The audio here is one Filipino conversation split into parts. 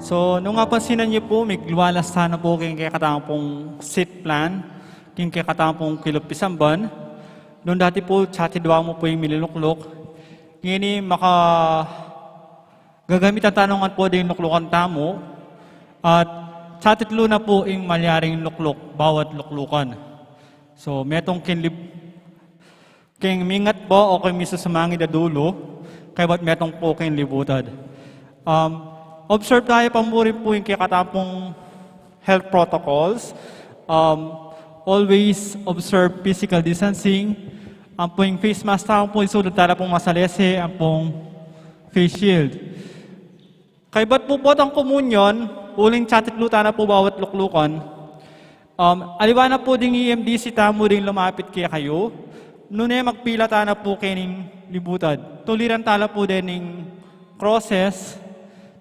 So, nung napansinan niyo po, may luwalas sana po kaya katang pong seat plan, kaya katang pong kilupisan ban. Noon dati po, chatidwa mo po yung mililuklok. Ngayon gagamitan tanongan po din luklukan tamo. At chatitlo na po yung malyaring luklok, bawat luklukan. So, metong mingat po o kay miso sumangin na dulo, kaya ba't metong po libutan. Observe tayo pamuri po yung kikatapong health protocols. Always observe physical distancing. Ang po yung face mask tayo po isulod tala pong masalese, ang pong face shield. Kaya ba't po ang komunyon, uling chatitluta na po bawat luklukan. Aliwana po ding EMDC tamo rin lumapit kaya kayo. Noon magpila ta na po kaning libutan. Tuliran tala po din ng crosses.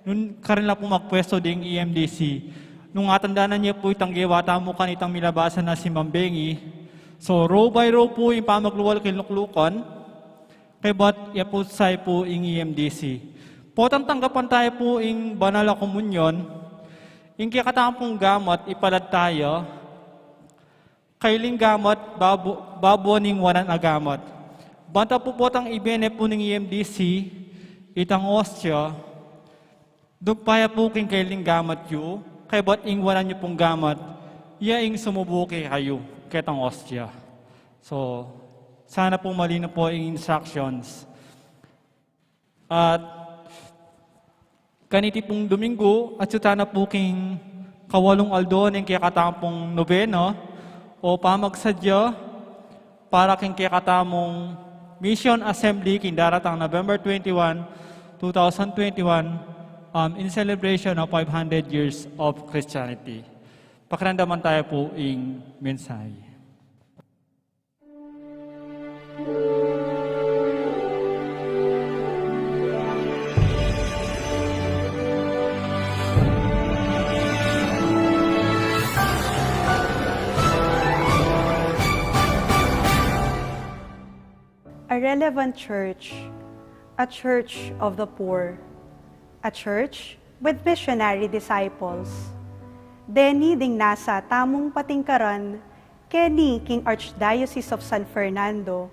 Noon karin lang po magpwesto ding EMDC. Nung atandaan niya po itang gewata mo kanitang milabasan na si Mambengi. So row by row po yung pamagluwal kinuklukan. Kaya ba't po say po yung EMDC. Potang tanggapan tayo po yung banal na komunyon. Yung kikatang pong gamot, ipalad tayo. Kailing gamot, babuaning wanan na gamot. Banta po potang ibene po ng EMDC, itang ostya. Dugpaya po king kailing gamot yu, kaya ba't ingwanan niyo pong gamot, yaing sumubuki kayo, ketang ostya. So, sana po malino po yung instructions. At, kaniti pong Domingo, at sutana po king kawalong aldon yung kikatampong nobeno, o pamagsadya, para king kikatamong Mission Assembly king daratang November 21, 2021, in celebration of 500 years of Christianity. Pakiramdaman tayo po yung mensahe. A relevant church, a church of the poor, a church with missionary disciples. Deni ding nasa tamong patingkaran, keni king Archdiocese of San Fernando,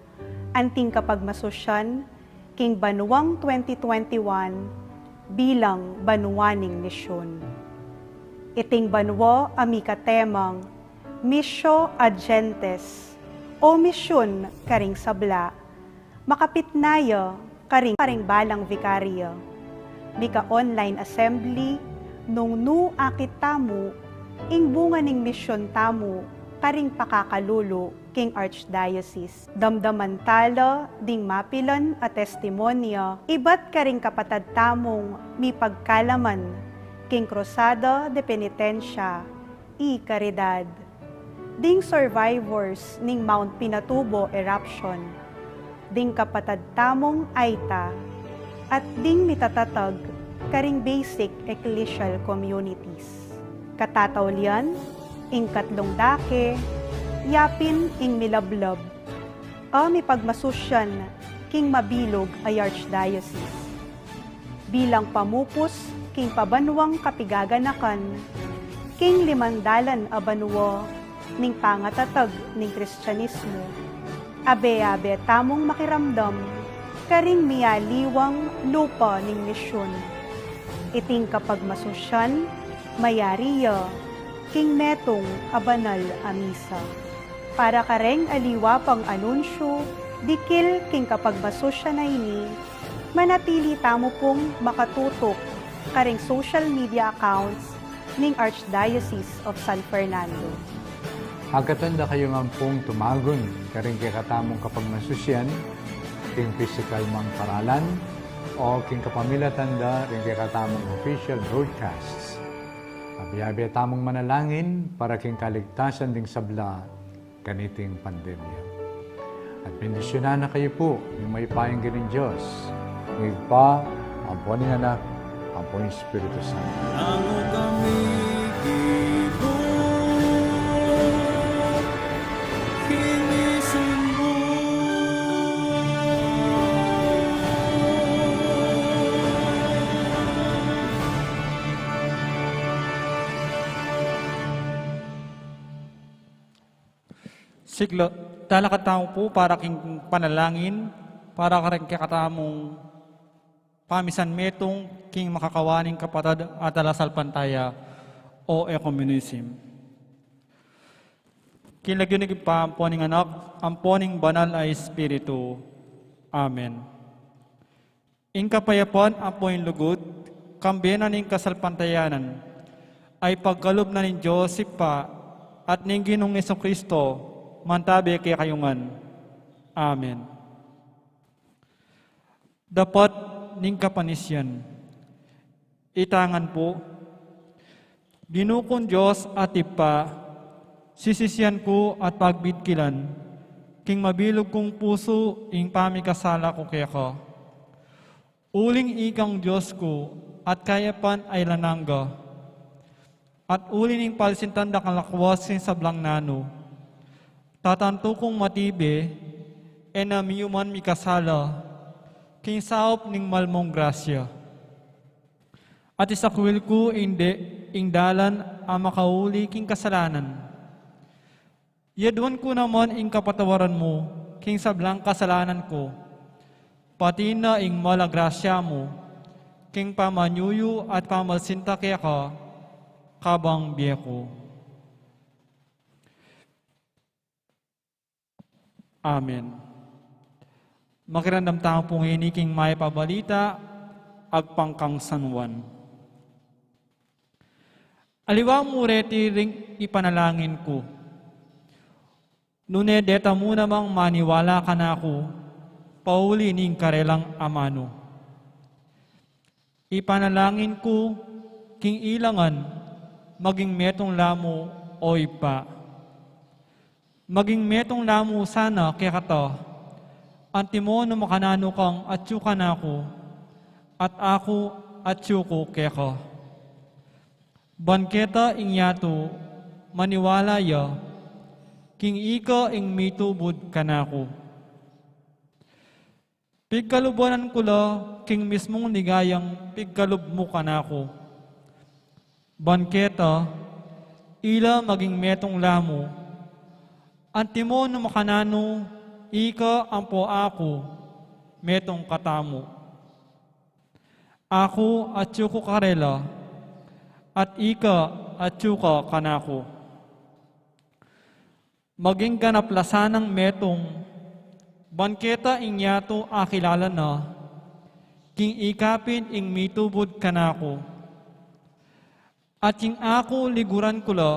anting kapagmasosyan, king Banuang 2021, bilang banuaning misyon. Iting banwa amika temang, Missio ad Gentes, o misyon karing sabla, makapitnaya karing balang vikarya. Mika online assembly, nung nu akit tamu, ing bunga ning misyon tamu, karing pakakalulo, king Archdiocese. Damdaman tala, ding mapilan at testimonya, iba't karing kapatad tamong, mi pagkalaman, king Cruzada de Penitensya, i Caridad. Ding survivors ning Mount Pinatubo eruption, ding kapatad tamong Aita, at ding mitatatag karing basic ecclesial communities. Katataulian, ing katlong dake, yapin ing milablab, mi pagmasusyan king mabilog ay Archdiocese. Bilang pamupos king pabanwang kapigaganakan, king limandalan a banwa ning pangatatag ning Kristyanismo. Abe-abe tamong makiramdam, karing miyaliwang lupa ning misyon. Iting kapag masosyan, mayariya, king metong abanal amisa. Para kareng aliwa pang anunsyo, dikil king kapag masosyan na ini, manatili tamo pong makatutok karing social media accounts ning Archdiocese of San Fernando. Agkatanda kayo nga pong tumagon, karing kakatamong kapag masusyan, king physical mang paralan, o king kapamilatanda, ring kakatamong official broadcasts. Abiyabi tamong manalangin para king kaligtasan ding sabla kaniting pandemya. At bendisyonan na kayo po yung may payang ganing Diyos. Ngayong pa, ang po ng anak, ang po ng Espiritu Santo. Amo kami Siglo, talakatamo po para king panalangin, para ka rin kakatamong pamisan metong king makakawaning kapatad at alasal pantaya o ecumenism. Kinlagyonig pa ang poning anak, ang poning banal ay Espiritu. Amen. In kapayapon ang poing lugod, kambiyanan ng kasalpantayanan, ay pagkalob na ni Joseph pa at ng Ginoong Jesucristo, mantabi kay kayungan. Amen. Dapat ning kapanisyan. Itangan po, Ginukon Diyos at ipa, sisisyan ko at pagbitkilan, king mabilog kong puso ing pamikasala ko kaya ko. Uling ikang Diyos ko at kayapan ay lanangga, at uli ning palisintan da kalakwasin sa blang nano. Tatanto kong matibe, enamiyuman mikasala, king saop ning malmong grasya. At isakwil ko ing dalan ang makauli king kasalanan. Yadwan ko naman ing kapatawaran mo, king sablang kasalanan ko, pati na ing malagrasya mo, king pamanyuyo at pamalsinta kaya ka, kabang biyeko. Amen. Makirandam tayo pong iniking may pabalita, agpangkang sanwan. Aliwa mo reti ring ipanalangin ko. Nune deta mo namang maniwala ka na ako, pauli ning karelang amano. Ipanalangin ko, king ilangan, maging metong lamo o ipa. Maging metong lamo sana kaya kato, antimo no makanano kang atyo ka na ako, at ako atyo ko kaya ko. Banketa ing yato, maniwala ya, king ika ing mitubod ka na ako. Pigkalubanan ko la, king mismong ligayang pigkalub mo ka na ako. Banketa, ila maging metong lamo, antimo no makanano, ika ang po ako, metong katamo. Ako at yuko karela, at ika at yuka kanako. Maging ganaplasanang metong, banketa ingyato akilala na, king ikapin ing mitubod kanako. At king ako liguran ko la,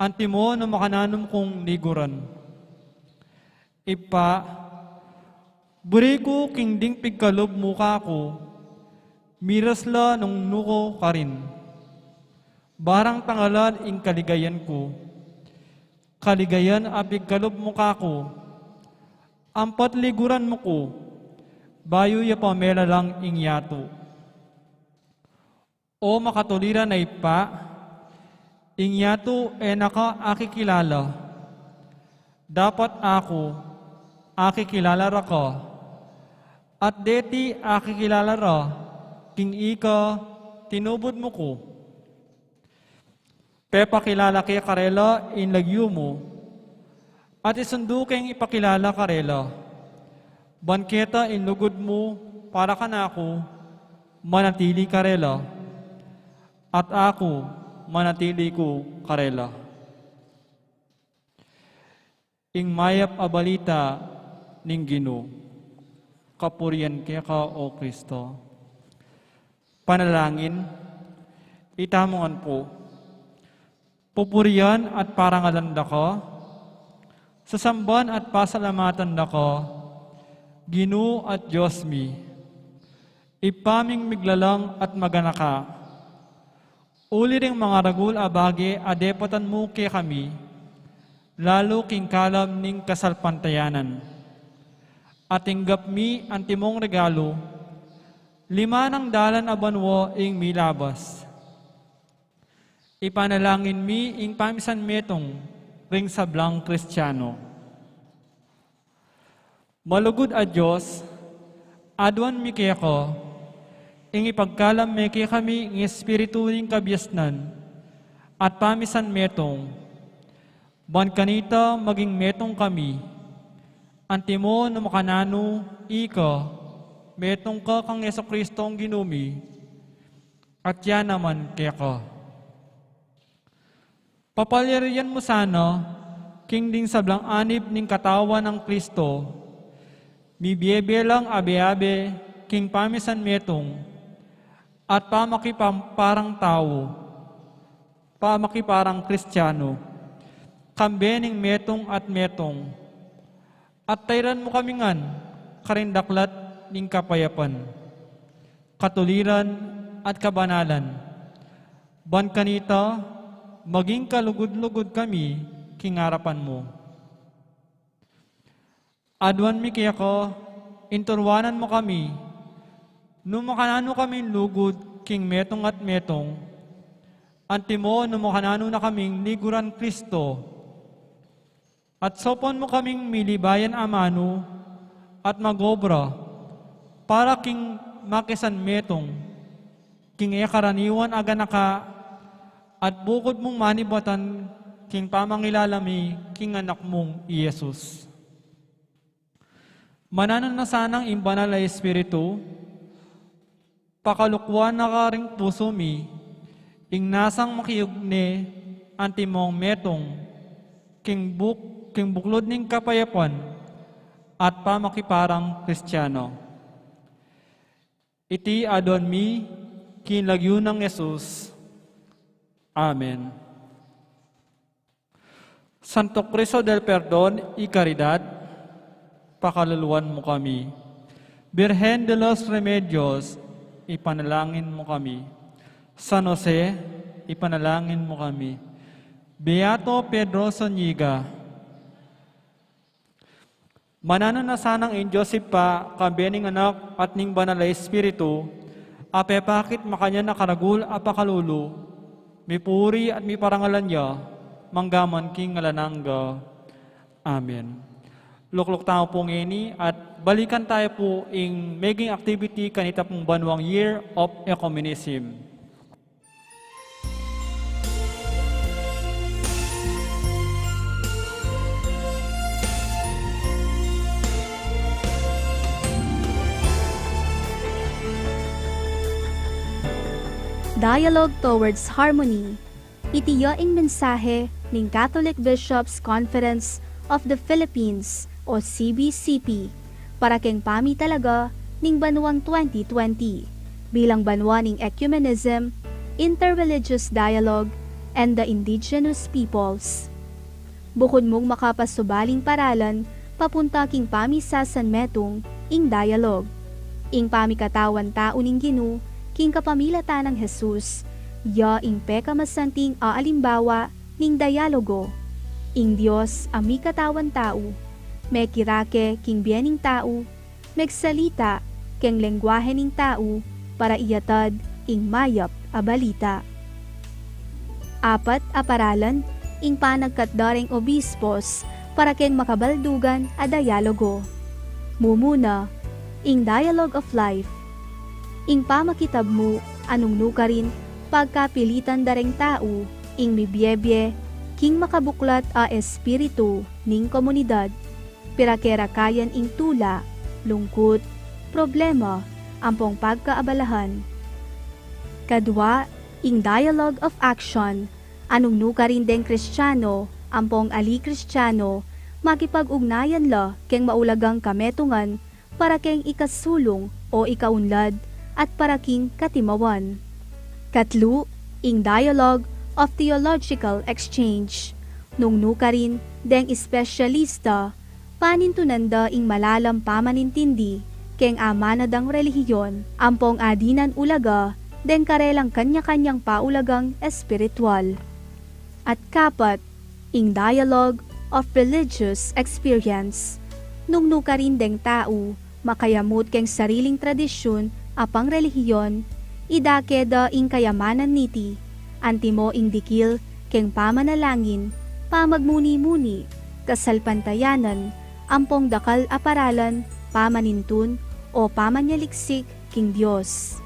antimo no makananom kong liguran. Ipa, buri ko king ding pigkalob muka ko, miras la nung nuko ka rin. Barang tangalan ing kaligayan ko, kaligayan a pigkalob muka ko, ampat liguran mo ko, bayo ya pamela lang ing yato. O makatulira na ipa, ing yato naka akikilala, dapat ako, akikilala ra ka, at deti akikilala ra, king ika, tinubod mo ko. Pepa kilala kay karela, inlagyo mo, at isundo kayong ipakilala karela. Banketa inlugod mo, para ka na ako, manatili karela, at ako, manatili ko karela. Ing mayap abalita ning Ginoo, kapurian kaya ka o Kristo. Panalangin, itamongan po, pupurian at parangalan da ka, sasamban at pasalamatan da ka, Ginoo at Diyos mi, ipaming miglalang at magana ka, uli ring mga ragul abage adepatan mo kay kami, lalo king kalam ning kasalpantayanan. At inggap mi antimong regalo, 5 ng dalan abanwo ing milabas. Ipanalangin mi ing pamisan metong ring sablang Kristiyano. Malugod a Diyos, adwan mi kaya ko, ing ipagkalam mi kaya kami ng espiritu ring kabyasnan, at pamisan metong, Ban kanita maging metong kami. Antimo na makanano, ika, metong ka kang Yeso Kristo ang ginumi, at yan naman kaya ka. Papalyarian mo sana, king ding sablang anib ning katawan ng Kristo, bibiyebelang abe-abe, king pamisan metong, at pamakiparang tao, pamakiparang Kristiyano, kambening metong at metong, at tayran mo kami ngan, karindaklat ning kapayapan, katuliran at kabanalan. Ban kanita, maging kalugod-lugod kami, kingarapan mo. Adwan mi kaya ko, inturwanan mo kami, numakanano kami lugod, king metong at metong, antimo numakanano na kaming liguran Kristo, at sopon mo kaming milibayan amano, at magobra, para king makisan metong, king karaniwan aga naka, at bukod mong manibatan, king pamangilalami, king anak mong Yesus. Mananon na sanang imbanal ay Espiritu, pakalukwan na karing puso mi, ing nasang makiyugne, antimong metong, king buklod ning kapayapan, at pamakiparang Kristiyano. Iti adon mi, kinlagyo ng Yesus. Amen. Santo Cristo del Perdon y Caridad, pakaluluan mo kami. Birhen de los Remedios, ipanalangin mo kami. San Jose, ipanalangin mo kami. Beato Pedro Zuniga, mananon na sanang in Joseph pa, kabening anak at ning banal na Espiritu, apepakit makanya nakaragul apakalulu, mipuri at miparangalan niya, manggaman king ngalanangga. Amen. Lukluk tayo po ngini at balikan tayo po in making activity kanita pong banwang Year of Ecumenism. Dialogue Towards Harmony. Itiyaing mensahe ng Catholic Bishops Conference of the Philippines o CBCP para keng pami talaga ning banwang 2020 bilang banwa ning ecumenism, interreligious dialogue, and the indigenous peoples. Bukod mong makapasubaling paralan papunta king pami sa sanmetong ing dialogue. Ing pami katawan tao ning Ginu king kapamilata ng Jesus, ya ing peka masanting aalimbawa ning dialogo. Ing Diyos ami katawan tao, may kirake king biening tao, megsalita king lengguwahe ning tao para iyatad ing mayap a balita. Apat a paralan ing panagkatdaring obispos para ken makabaldugan a dialogo. Mumuna, ing Dialogue of Life. Ing pamakitab mo, anong nukarin, pagkapilitan dareng tao, ing mibyebye, king makabuklat a espiritu, ning komunidad, pirakera kayan ing tula, lungkot, problema, ampong pagkaabalahan. Kadwa, ing Dialogue of Action, anong nukarin deng Kristiyano, ampong ali Kristiyano, makipag-ugnayan la, keng maulagang kametungan, para keng ikasulong o ikaunlad, at para king katimawan. Katlu, ing Dialogue of Theological Exchange. Nung nukarin, deng espesyalista, panintunanda ing malalam pamanintindi, keng amanadang relihiyon, ampong adinan ulaga, deng karelang kanya-kanyang paulagang espiritual. At kapat, ing Dialogue of Religious Experience. Nung nukarin deng tao, makayamot keng sariling tradisyon, apang relihiyon, idakeda ing kayamanan niti, antimo ing dikil, keng pamanalangin, pamagmuni-muni, kasalpantayanan, ampong dakal aparalan, pamanintun, o pamanyaliksik king Diyos.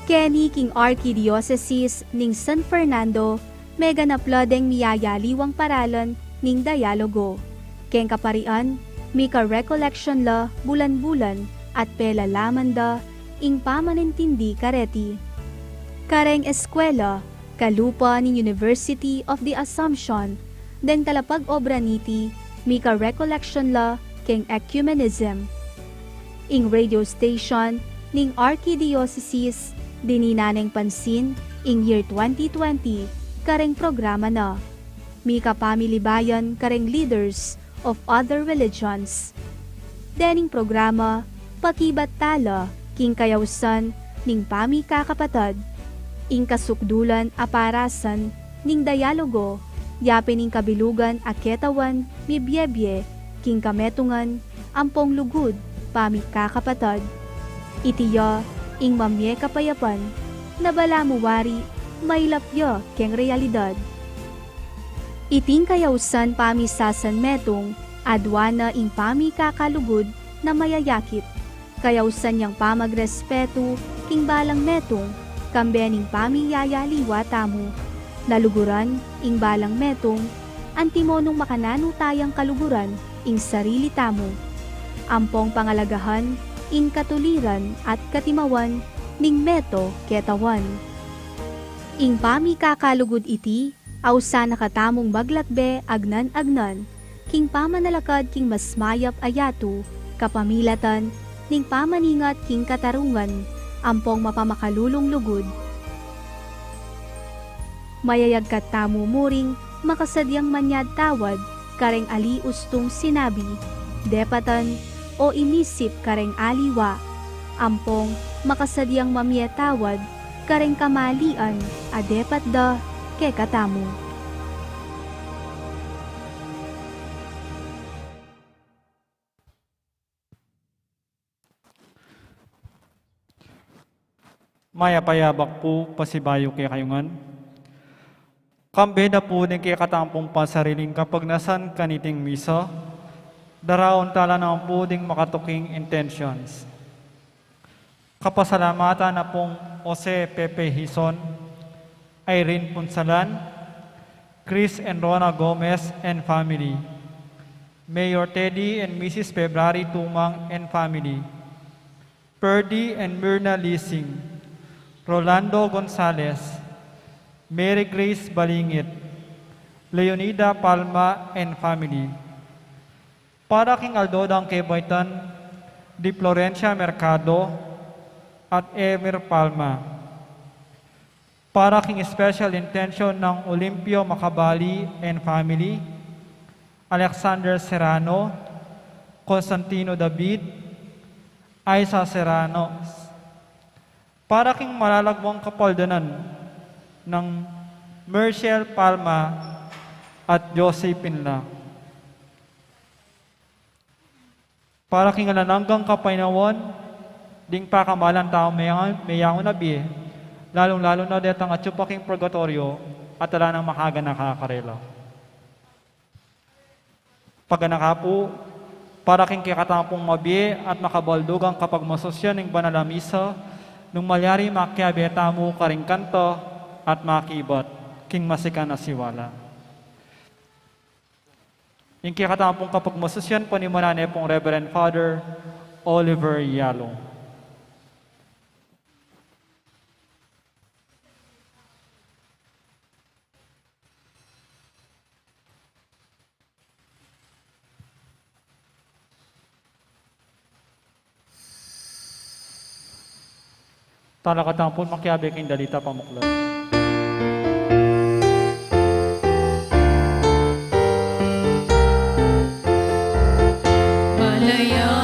Keni king Archdiocese ning San Fernando, mega na plodeng miyayaliwang paralan ning dialogo. Keng kaparian, mika recollection la bulan-bulan at pela laman da ing pamanintindi kareti. Kareng eskwela, kalupa ni University of the Assumption, deng talapag obra niti, mika recollection la keng ecumenism. Ing radio station ning Archdiocese dininaneng pansin ing year 2020 kareng programa na. Mika pamilibayan kareng leaders of other religions. Dening programa, pakibat tala king kayawsan ning pami kakapatad. Ing kasukdulan aparasan ning dialogo, yapin ning kabilugan aketawan mi biebye king kametungan ampong lugud pami kakapatad. Itiya ing mamye kapayapan na balamuwari may lapya keng realidad. Iting kayawsan pami sasan metong adwana ing pami kakalugod na mayayakit. Kayawsan yang pamagrespeto king balang metong kambening pami yayaliwa tamo. Naluguran ing balang metong antimonong makanano tayang kaluguran ing sarili tamo. Ampong pangalagahan ing katuliran at katimawan ning meto ketawan. Ing pami kakalugod iti awsa nakatamong maglakbe agnan-agnan, king pamanalakad king masmayap ayatu, kapamilatan, ning pamaningat king katarungan, ampong mapamakalulong lugod. Mayayag katamo muring, makasadyang manyad tawad, kareng ali ustong sinabi, depatan o inisip kareng aliwa, ampong makasadyang mamyetawad, kareng kamalian, adepat da, ke katamu. Maya payabak po pasibayo kay kayungan. Kambeda po din kay katampong pasariling kapag nasan kaniting misa, daraon tala na po ding makatuking intentions. Kapasalamatan na pong Jose Pepe Hison, Irene Punsalan, Chris and Rona Gomez and family, Mayor Teddy and Mrs. February Tumang and family, Purdy and Myrna Leasing, Rolando Gonzalez, Mary Grace Balingit, Leonida Palma and family, para king Aldodang Kebaitan, Di Florencia Mercado, at Emir Palma. Para king special intention ng Olimpio Macabali and family, Alexander Serrano, Constantino David, Aiza Serrano. Para king malalagwang kapaldanan ng Merciel Palma at Josephine La. Para king alananggang kapainawan, ding pakamalan tao mayangon na biye, lalong-lalo na detang atsupaking purgatorio at ala ng makaga nakakarela. Paganakapo, para king kikatampong mabiye at makabaldugang kapag masosyan ng banalamisa, nung malyari makiabeta mo karing kanto at makibat, king masika na siwala. Yung kikatampong kapag masosyan po ni manane pong Reverend Father Oliver Yalo. Talakatang po makiabi king dalita pamuklat. Balaya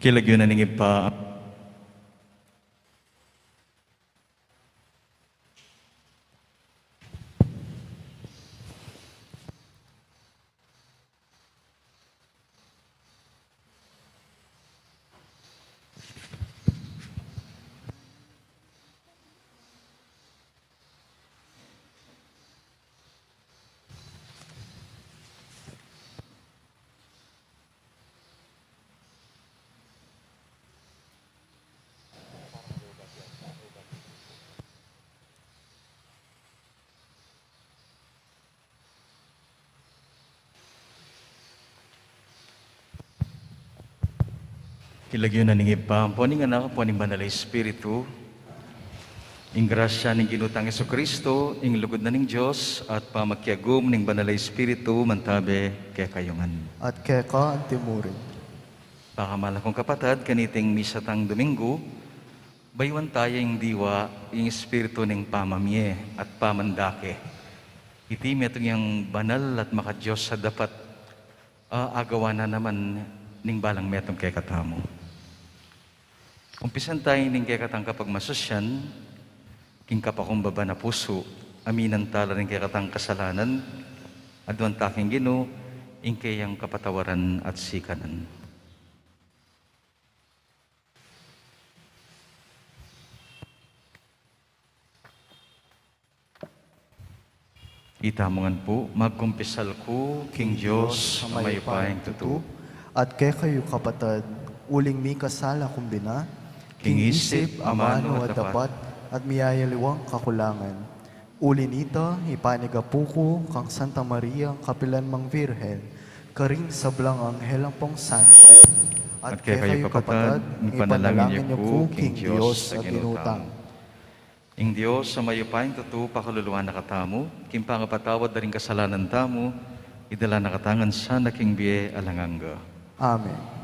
kilagyo na ningib pa. Kilagyo na ningib pa. Poning anak, poning banal na Espiritu, ing grasya ning ginutang Kristo, ing lugod na ning Diyos, at pamakyagom ning banal na Espiritu, mantabe kay kayungan. At kaya ka ang timurin. Pakamala kong kapatad, kaniting misa tang Domingo, baywan tayo ing diwa, ing Espiritu ning pamamye at pamandake. Iti metong yung banal at makadiyos sa dapat agawa na naman ning balang metong kay katamo. Umpisan tayo ning kay katang kapag masusyan, king kapakumbaba na puso, aminan tala rin kay katang kasalanan, adwan taking Ginoo, ing kayang kapatawaran at sikanan. Itamongan po, magkumpisal ko, King Diyos, sa mayupayang tutu, At kaya kayo kapatid, uling mi kasala kumbina, King isip, amano at dapat, at miyayaliwang kakulangan. Uli nito, ipanigapuko kang Santa Maria, kapilan mang Virhen, karing sablang anghel ang pong santo. At kaya kayo kapatid, ipanalangin niyo po, King Diyos, sa ginutang. Ing Diyos, sa mayupayang tutu, pakaluluan na katamo, king pangapatawad na rin kasalanan tamo, idala na katangan sana king biye alanganga. Amen.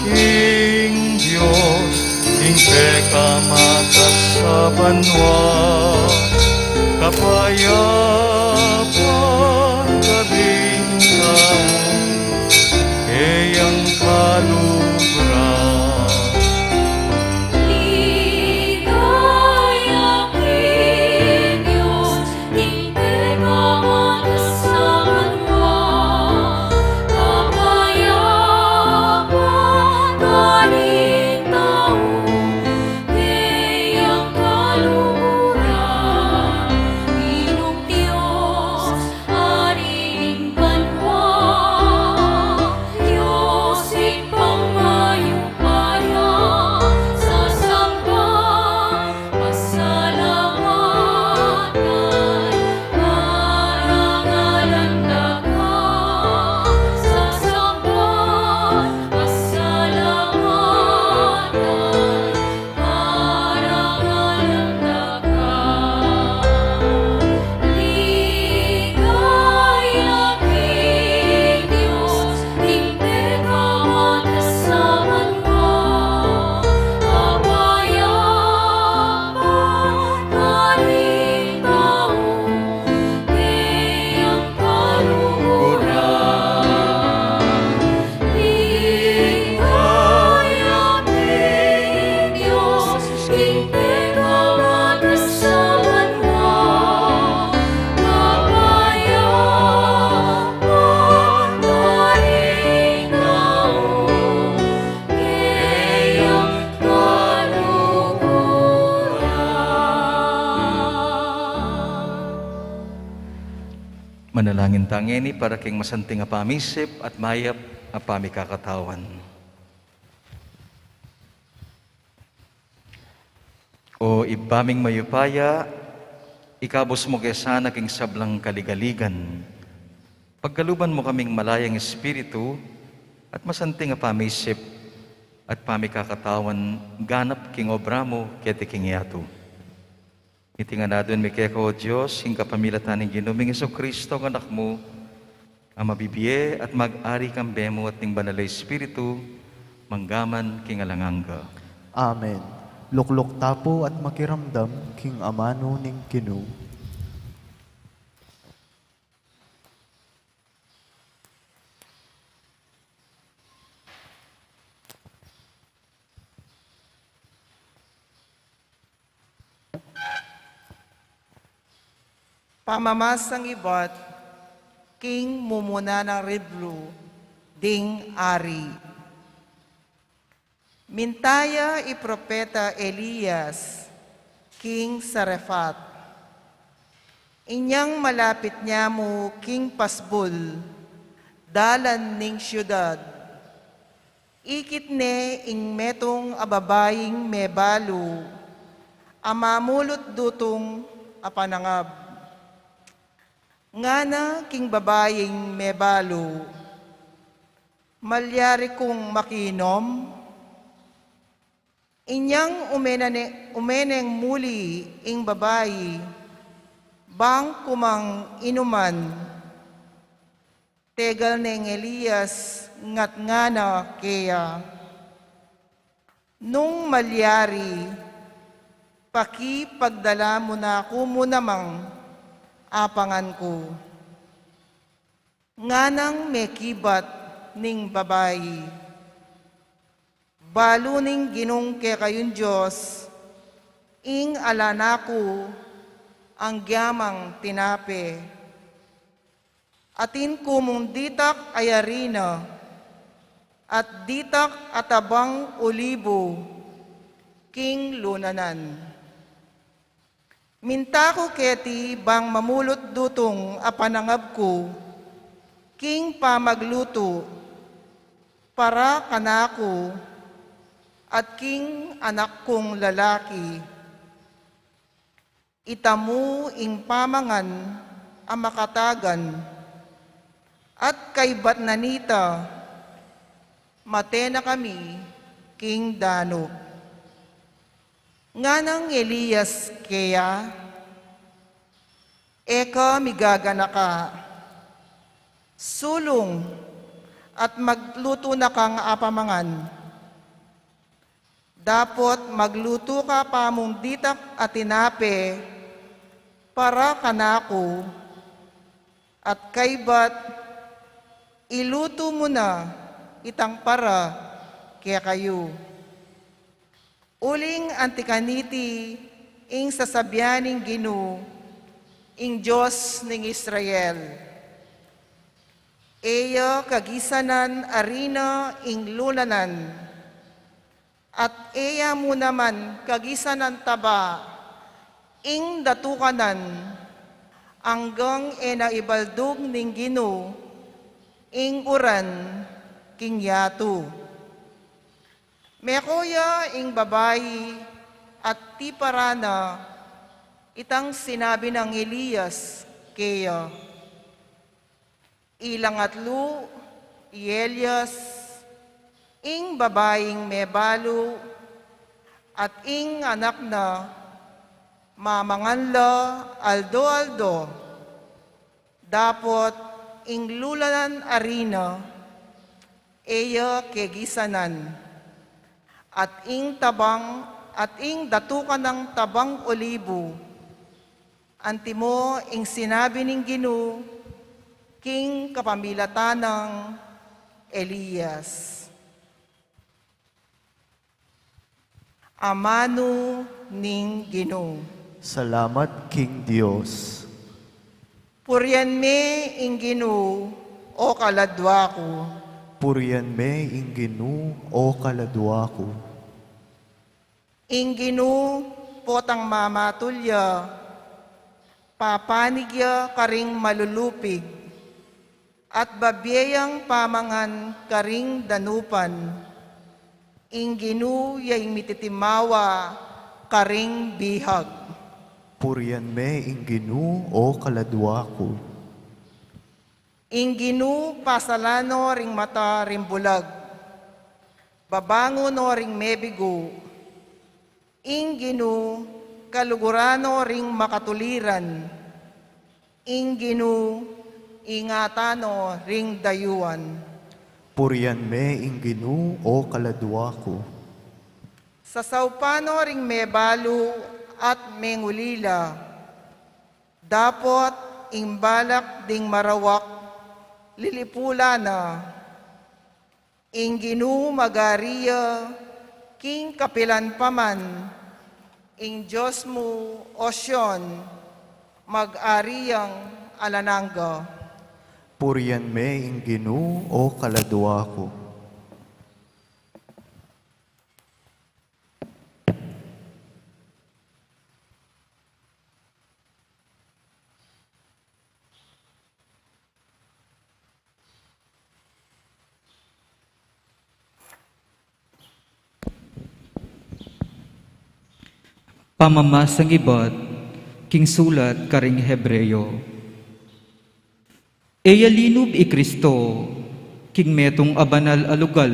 King Diyos, ing pekamatas sa banwa, kapayapan kabing taon, kayang kalubran. Ligaya King Diyos, ing pekamatas sa banwa, kapayapan kabing taon, kayang kalubran. Inumpiyan Manalangin tangeni para king masanting apamisip at mayap apami kakatawan. O ibaming mayupaya, ikabos mo kesana king sablang kaligaligan. Pagkaluban mo kaming malayang espiritu at masanting apamisip at pamikakatawan ganap king obra mo kete king yato. Iti nga nadon mi keko Diyos, hing kapamilatan ng ginuming Kristo ng anak mo, ang mabibiye at mag-ari kang bemo at ng banalay espiritu, manggaman king alanganga. Amen. Luklok tapo at makiramdam king amano ning Ginoo. Pamamasang ibat, king mumuna ng Reblu, ding ari. Mintaya ipropeta Elias, king Sarefat. Inyang malapit niya mo, king Pasbul, dalan ning syudad. Ikit ne ing metong ababaying mebalo, amamulot dutong apanangab. Ngana king babaying mebalo, malyari kong makinom, inyang umeneng muli ing babayi, bang kumang inuman, tegal neng Elias ngat ngana kaya. Nung malyari, paki pagdala mo na kumo namang apangan ko. Nganang may kibat ning babayi. Balo ning ginong ke kayong Diyos, ing alanako ang gyamang tinape. Atin kumong ditak ayarina, at ditak atabang olibo, king lunanan. Minta ko keti bang mamulot dutong apanangab ko, king pamagluto, para kanako, at king anak kong lalaki. Itamu ing pamangan ang makatagan, at kay Batnanita, mate na kami, king Danok. Nganang Elias kaya, eka migagana ka, sulong at magluto na kang apamangan. Dapot magluto ka pa mong ditak at tinape para kanako, at kaybat iluto mo na itang para kaya kayo. Uling antikaniti ing sasabyaning Ginoo, ing Diyos ning Israel. Eya kagisanan arina ing lunanan, at eya mo naman kagisanan taba, ing datukanan, hanggang naibaldog ning Ginoo, ing uran king yato. Mekoya ing babayi at tiparana, itang sinabi ng Elias kaya. Ilang atlo, Elias, ing babaying mebalo, at ing anak na mamanganla aldo-aldo, dapot ing lulanan arina, eya kegisanan. At ing datukan ng tabang olibo, antimo ing sinabi ning Ginoo, king kapamilatan ng Elias. Amano ning Ginoo. Salamat King Dios. Purian me ing Ginoo, o kaladwa ko. Purian me ing Ginoo o kaladwa ko. Ing Ginoo potang mamatulya, papanigya karing malulupig, at babiyayang pamangan karing danupan, ingginu yaing mititimawa karing bihag. Purian me ingginu o kaladwa ko. Ingginu pasalano ring mata ring bulag, babango no ring mebigo, ingginu kalugurano ring makatuliran, ingginu ingatano ring dayuan. Purian me ingginu o kaladwa ko. Sa saupano ring mebalu at mengulila, dapot imbalak ding marawak, lilipula na, ingginu magariya, king kapilan paman, ing Diyos mo osyon, mag-ariyang alananga. Purian me ingginu o kaladwa ko. Pamamasang ibat, king sulat karing Hebreyo. Eya linub i Kristo, king metong abanal alugal,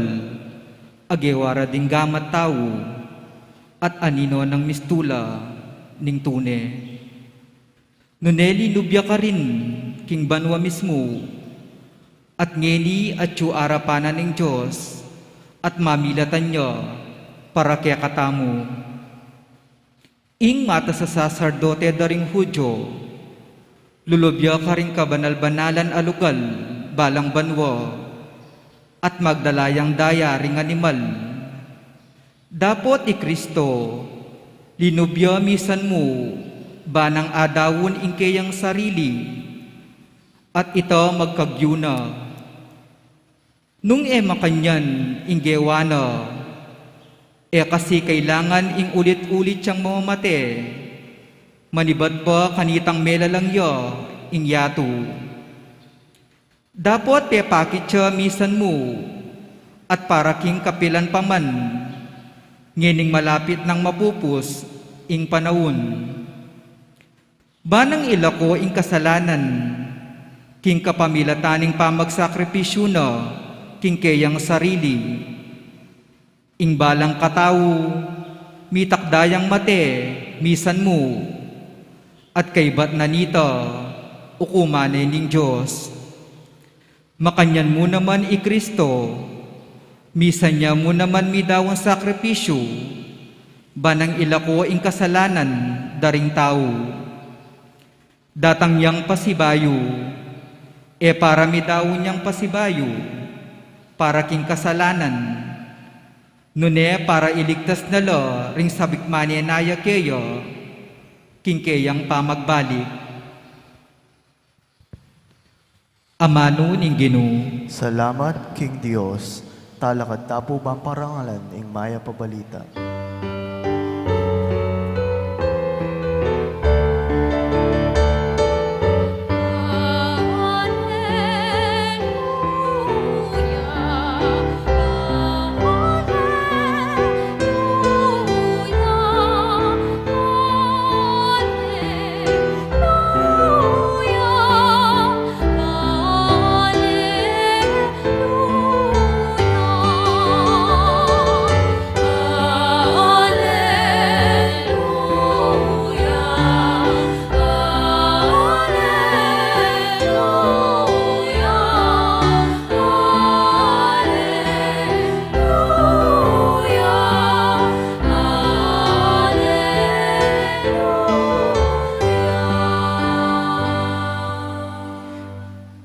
agewara ding gamat tao, at anino ng mistula, ning tune. Nuneli nubya ka rin, king banwa mismo, at ngeni at arapanan ng Diyos, at mamilatan niya, para kaya katamu. Ing mata sa saserdote daring Hudyo, lulubya ka rin kabanal-banalan alugal, balang banwa, at magdalayang daya ring animal. Dapot i Kristo, linubya misan mo, banang adawon ingkeyang sarili, at ito magkagyuna. Nung makanyan inggewana, kasi kailangan ing ulit-ulit siyang mamamate, manibat pa kanitang melalang yo, ing yato. Dapat pakit siya misan mo, at para king kapilan paman, ngining malapit ng mapupus, ing panahon. Banang ilako ing kasalanan, king kapamilataning pamagsakripisyo na, king kayang sarili. Ing balang katao, mitakdayang mate, misan mo, at kaybat na nita, ukumanay ning Diyos. Makanyan mo naman i Kristo, misan niya mo naman midawang sakripisyo, banang ilako ing kasalanan, daring tao. Datang yang pasibayo, para midawon niyang pasibayo, para king kasalanan, nune para iligtas na lo, ring sabikmane naya keyo, king keyang pamagbalik. Amano ning Ginu. Salamat, King Dios. Talakad tapo bang parangalan ing maya pabalita.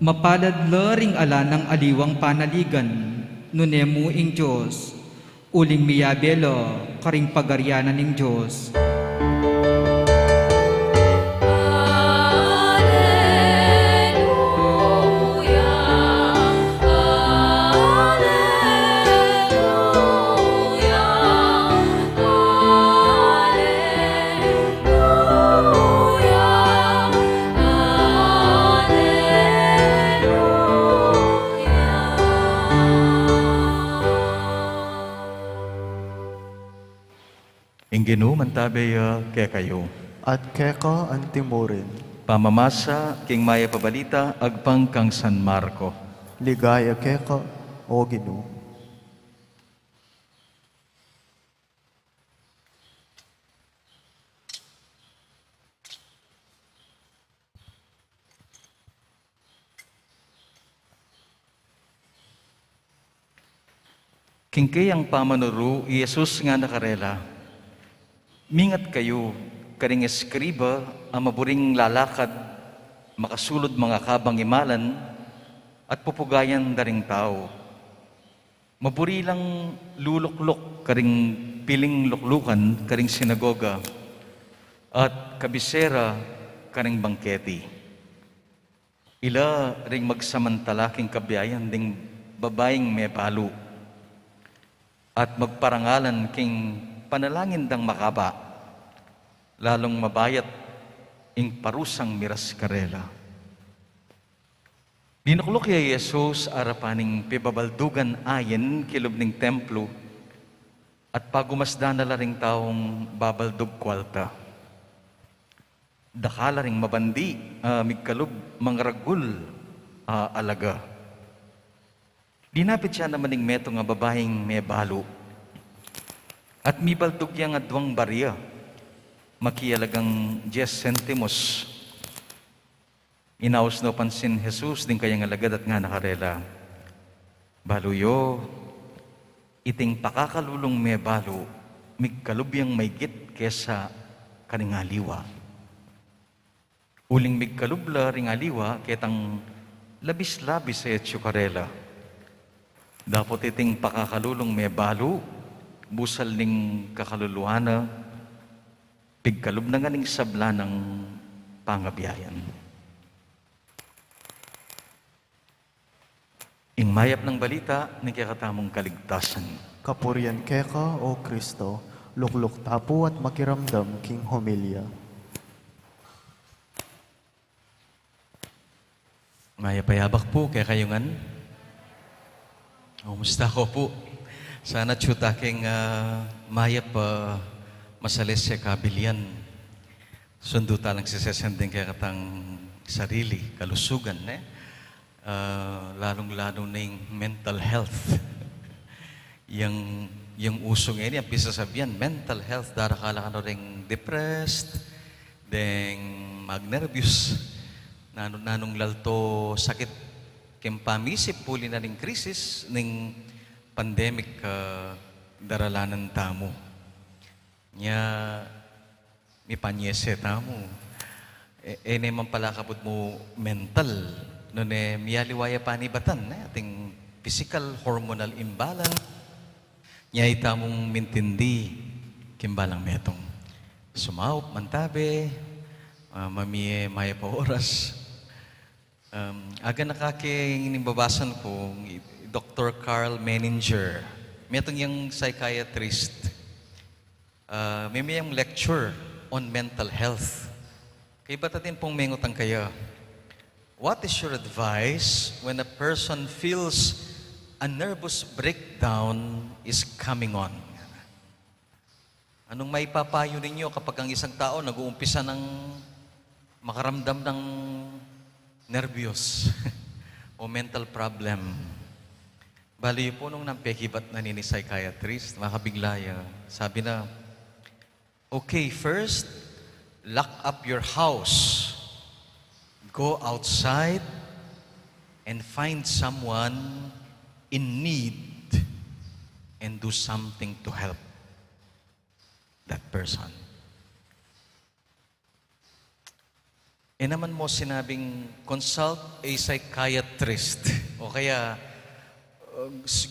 Mapalad ring ala ng aliwang panaligan, nunemu ing Diyos, uling miyabelo, karing pagaryanan ning Diyos. King Ginu mantabay kaya kayo. At keka antimurin, Pamamasa, King Maya Pabalita, agpang kang San Marco. ligaya keka, o Ginoo. King kayang pamanuru, Yesus nga nakarela. Mingat kayo, karing eskriba, ang maburing lalakad, makasulod mga kabang imalan, at pupugayan daring tao. Maburi lang luluklok, karing piling luklukan, karing sinagoga, at kabisera, karing bangketi. Ila ring magsamantalaking kabiyayan ding babaeng may palo, at magparangalan king panalangin dang makaba, lalong mabayat ing parusang miras karela. Dinuklok kay Jesus arapaning pibabaldugan ayen kilob ning templo, at pagumasda na ring taong babaldug kwalta. Dakala ring mabandi, migkalob mangragul alaga. Dinapit siya naman ning meto nga babaeng may balo. At mibaldog yang adwang barya, makiyalagang 10 centimos. Inaos no pansin Jesus din kayang alagad at nga nakarela. Baluyo, iting pakakalulong may balo, migkalubyang may git kesa kaningaliwa. Uling migkalubla ring aliwa, ketang labis-labis sa etsyukarela. Dapat iting pakakalulong may balo, busal ning kakaluluhana, pigkalub na nga ning sabla ng pangabiyayan. Ing mayap ng balita, ni kakatamong kaligtasan. Kapurian keka, o Kristo, lukluk tapo at makiramdam king homilya. Mayapayabak po kaya kayungan. Musta ko po. Sana tsutaking mayap masales siya kabilian. Sundo talang sisesending kaya katang sarili, kalusugan. Lalong-lalo na yung mental health. yung uso ngayon, yung pisa sabihan, mental health, darakala ka na rin depressed, deng mag-nervous, nanong lalto sakit, kempamisip puli na ning krisis, ning pandemic daralanan tamo. Nya, mi panyese tamo. Naman pala kapot mo mental, no ne miyaliwaya panibatan, ating physical hormonal imbalance, nya itamong mintindi, kimbalang metong. Sumaup, mantabe, mamiye maya pa oras. Aga nakaking babasan ko, Dr. Carl Menninger. Metong yung psychiatrist. May yung lecture on mental health. Kaya ba't atin pong mengutang kaya? What is your advice when a person feels a nervous breakdown is coming on? Anong may papayo ninyo kapag ang isang tao nag-uumpisa ng makaramdam ng nervyos o mental problem? Bali po nung nampekibat na ni psychiatrist, makabiglaya, sabi na, okay, first, lock up your house. Go outside and find someone in need and do something to help that person. Naman mo sinabing consult a psychiatrist o kaya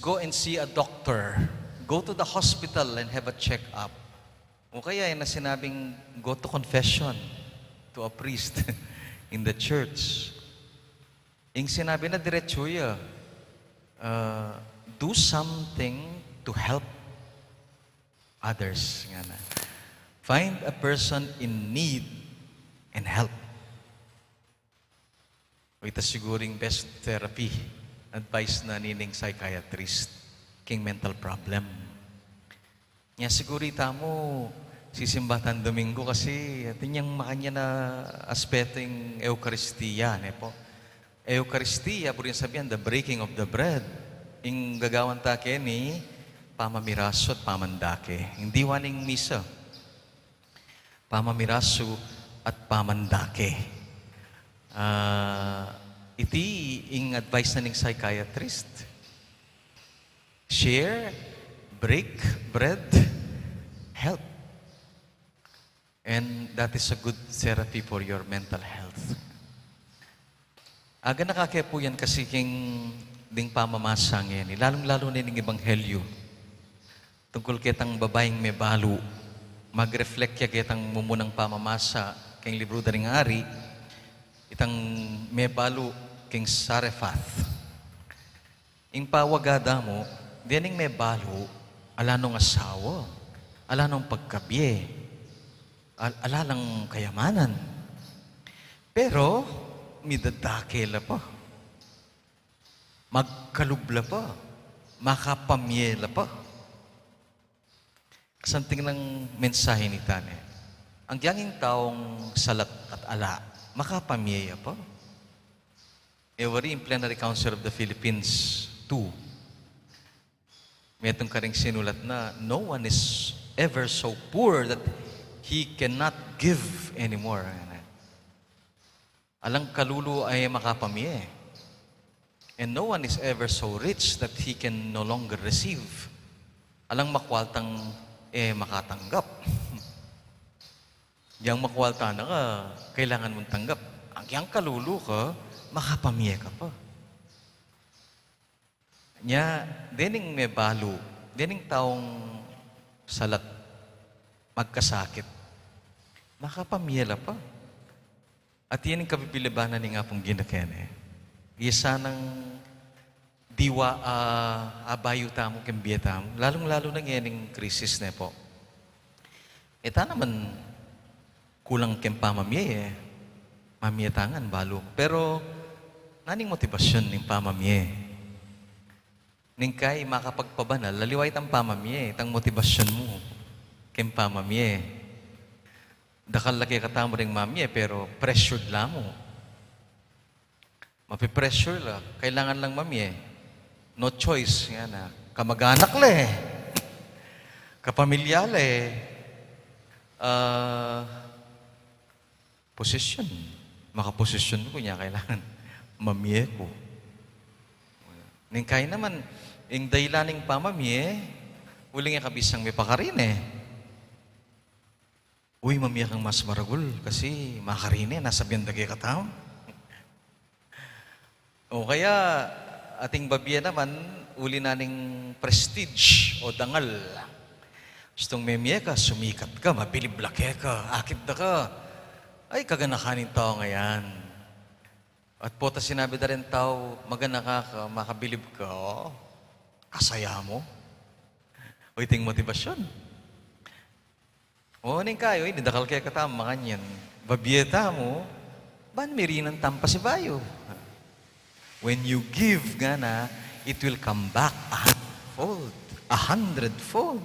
go and see a doctor. Go to the hospital and have a check-up. O kaya na sinabing go to confession to a priest in the church. Yung sinabi na diretso do something to help others. Nga na. Find a person in need and help. Ito siguring best therapy, advice na nining psychiatrist, king mental problem. Nga sigurita mo, sisimbatan Domingo kasi atin yung makanya na aspeto yung Eucharistia, po. Eucharistia, po rin sabihan, the breaking of the bread. Yung gagawan take ni pamamiraso at pamandake. Hindi waning misa. Pamamiraso at pamandake. Iti yung advice na ng psychiatrist. Share, break bread, help. And that is a good therapy for your mental health. Aga nakakaya po yan kasi king ding pamamasang yan. Lalong-lalo na yung ebanghelyo. Tungkol kitang babaeng may balo. Mag-reflect ya kitang mumunang pamamasa king libro daring ari. Itang may balo king Sarephath. Ing pawagada mo, dining may balo, ala nung asawa, ala nung pagkabye, ala lang kayamanan. Pero, midadakela pa. Magkalubla pa. Makapamyela pa. Kasanting ng mensahe ni Tane. Ang giyanging taong salat at ala, makapamyeya pa. Ewari in Plenary Council of the Philippines 2. May itong karing sinulat na, no one is ever so poor that he cannot give anymore. Alang kalulu ay makapamye. And no one is ever so rich that he can no longer receive. Alang makwaltang makatanggap. Yang makwalta na ka, kailangan mong tanggap. Ang yang kalulu ka, makapamye ka pa. Nya, dining may balo, dining taong salat, magkasakit, makapamyela pa. At yan ang kapibilibanan ni nga pong ginakene. Isa ng diwa abayo tamo kembiya tamo, lalong-lalo na yan yung krisis na po. Eta naman, kulang kempamamye mamiyatangan balo. Pero, naning motibasyon ng pamamye? Ning kay makapagpabanal, laliwait ang pamamye, itang motibasyon mo kempamamye. Dakal laki katamo ring mamye, pero pressured lang mo. Mapipressure lang. Kailangan lang mamye. No choice. Yan na. Kamag-anak le. Kapamilya le. Posisyon. Makaposisyon ko niya. Kailangan mamye ko. Ningkay naman, yung dahilaning pamamye, uling nga kabisang may pakarin Uy, mamiya kang mas maragul kasi makarine, nasa biyandagay ka tao. O kaya, ating babiya naman, uli naning prestige o dangal. Gustong memiya ka, sumikat ka, mabiliblake ka, akit na ka. Ay, kaganakanin tao ngayon. At po ta sinabi na rin tao, magana ka, makabilib ka, kasaya mo. O iting motibasyon. O, ning kayo, nidakal kaya katama kanyan. Babiyeta mo, ban mirinan tampa si bayo. When you give, gana, it will come back 100-fold. 100-fold.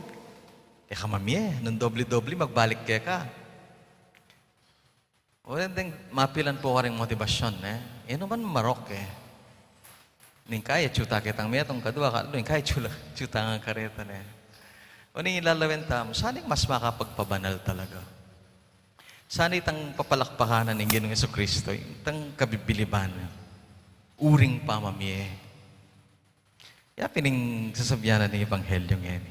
E kamamye, nung doble-doble, magbalik kaya ka. O, then, mapilan po ka rin motibasyon, E naman marok, Ning kaya, chuta kitang metong kadua ka, ning kaya, chuta nga kareta, O ning ilalawin tamo, sana mas makapagpabanal talaga. Sana itang papalakpakanan ng Ginoong Jesucristo, itang kabibiliban, uring pamamye. Kaya pining sasabihanan ng Ebanghelyo ngayon.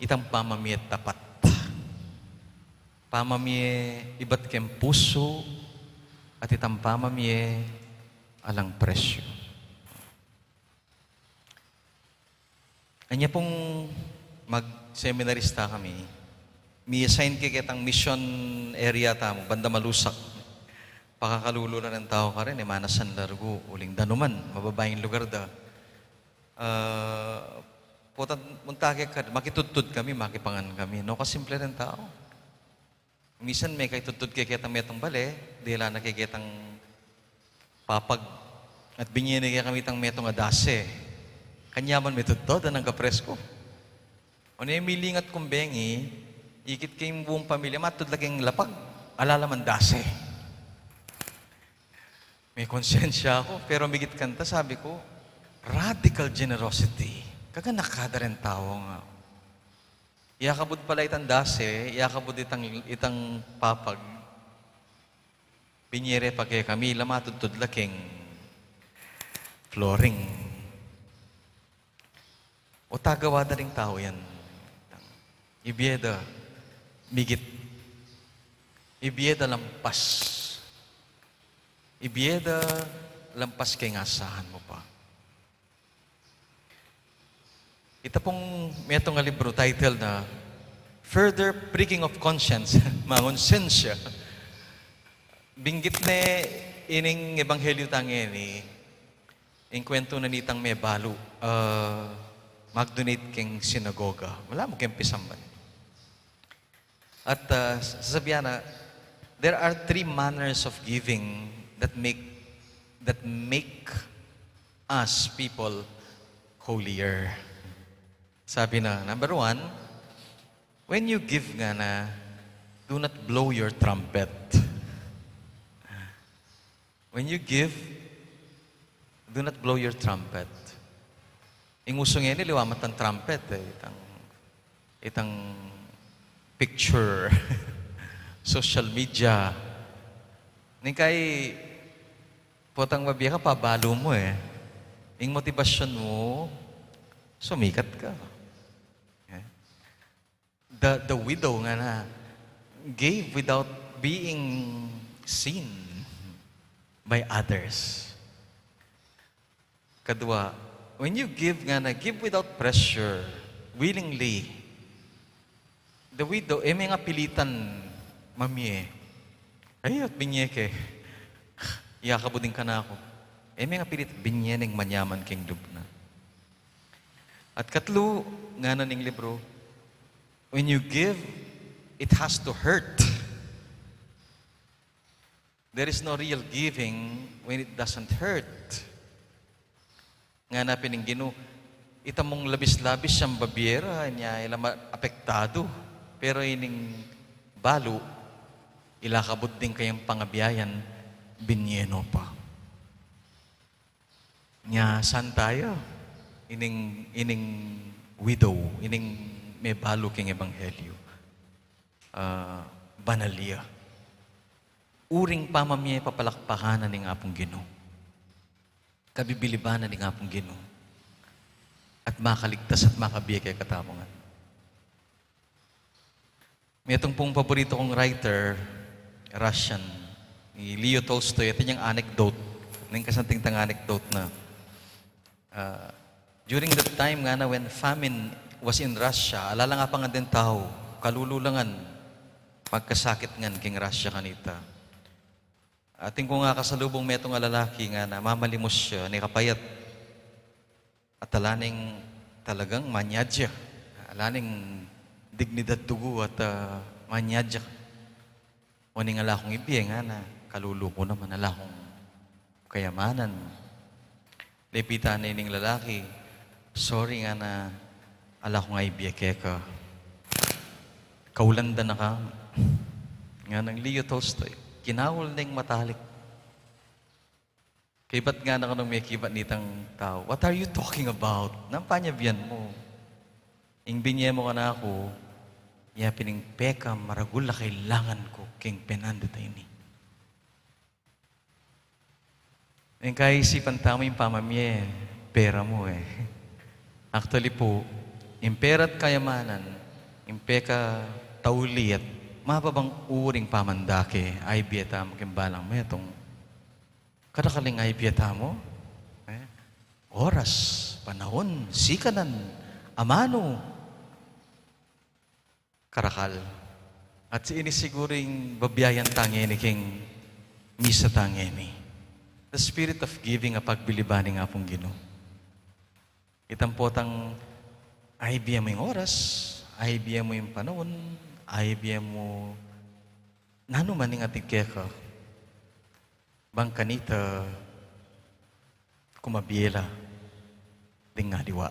Itang pamamye tapat. Pamamye iba't kem puso at itang pamamye alang presyo. Anya pong mag-seminarista kami, may assign kitang mission area tamo, banda malusak. Pakakalulo na ng tao ka rin, manasan largo, uling danuman, mababayang lugar da. Muntake ka, makitutod kami, makipangan kami. No, kasimple rin tao. Minsan may kaitutod kikitang metong bale, dila na kikitang papag. At binyin kaya kami itang metong adase. Kanyaman metutod, anang kapresko. O na yung milingat kong bengi, ikit kayong buong pamilya, matod laging lapag, alalaman dase. May konsensya ako, pero migit kanta, sabi ko, radical generosity. Kaga nakada rin tao nga. Iakabod pala itang dase, iakabod itang papag. Pinyere pa kay kami, lamatod laking flooring. O tagawa na ring tao yan. Ibieda, migit. Ibieda lampas. Ibieda lampas kay ngasahan mo pa. Ito pong may itong nga libro title na Further Pricking of Conscience, Mangonsensya. Binggit na ining ebanghelyo tangin ni in kwento na nitang may balo. Mag-donate king sinagoga. Wala mo kayong pisamban. At sasabihan na, there are 3 manners of giving that make us people holier. Sabi na, number 1, when you give nga na, do not blow your trumpet. When you give, do not blow your trumpet. Inguso nga ni liwamat ang trumpet itang picture, social media. Kay potang mabiya ka, pabalo mo eh. Yung motivasyon mo, sumikat ka. The widow nga na gave without being seen by others. Kadua, when you give nga na, give without pressure, willingly. The widow, may nga pilitan, mami ay, at binyeke. Iyakabudin ka na ako. May nga pilit, binyeneng manyaman king lubna. At katlo, nga na ning libro, when you give, it has to hurt. There is no real giving when it doesn't hurt. Nga na pininggino, itamong labis-labis siyang babiera niya, ilang apektado. Pero ining balo, ilakabot din kayang pangabiyayan, binyeno pa. Nya, saan tayo? Ining widow, ining may balo king ebanghelyo. Banalya. Uring pamamiyay papalakpahanan ng apong Ginoo. Kabibilibanan ng apong Ginoo. At makaligtas at makabiya kay katamongan. May itong pong paborito kong writer, Russian, ni Leo Tolstoy. Ito niyang anecdote, ng kasanting tang anecdote na during that time nga na when famine was in Russia, alala nga pa nga din tao, kalululangan, pagkasakit ngan king Russia kanita. Ating ko nga kasalubong metong lalaki nga na mamalimos siya, ni kapayat, at alaning talagang manyadya, alaning dignidad dugo at manyadya. Waning ala kong ibiyeng nga na kaluluko naman, ala kong kayamanan. Lepitan na ining lalaki, sorry nga na ala kong ibiyeke ka. Kaulanda na ka. Nga ng Leo Tolstoy, kinawal na yung matalik. Kay ba't nga na ka nung may kibat nitang tao? What are you talking about? Nampanyabyan mo. Ing binye mo ka na ako, ya pining peka maragula kailangan ko king penando tayo ni. Yung kaisipan tamo yung pamamye, pera mo eh. Actually po, yung pera't kayamanan, yung peka tauli at mapabang uring pamandake, ay biyata mo kimbalang metong kadakaling ay biyata mo. Oras, panahon, sikanan, amano, karakal. At si ini siguring babiyayan tangeni king misa tangeni. The spirit of giving a pagbilibani nga pong Ginoo. Itampotang IBM mo yung oras, IBM mo yung panahon, IBM mo nano man nga tigkeka. Bang kanita kumabiyela ding nga diwa.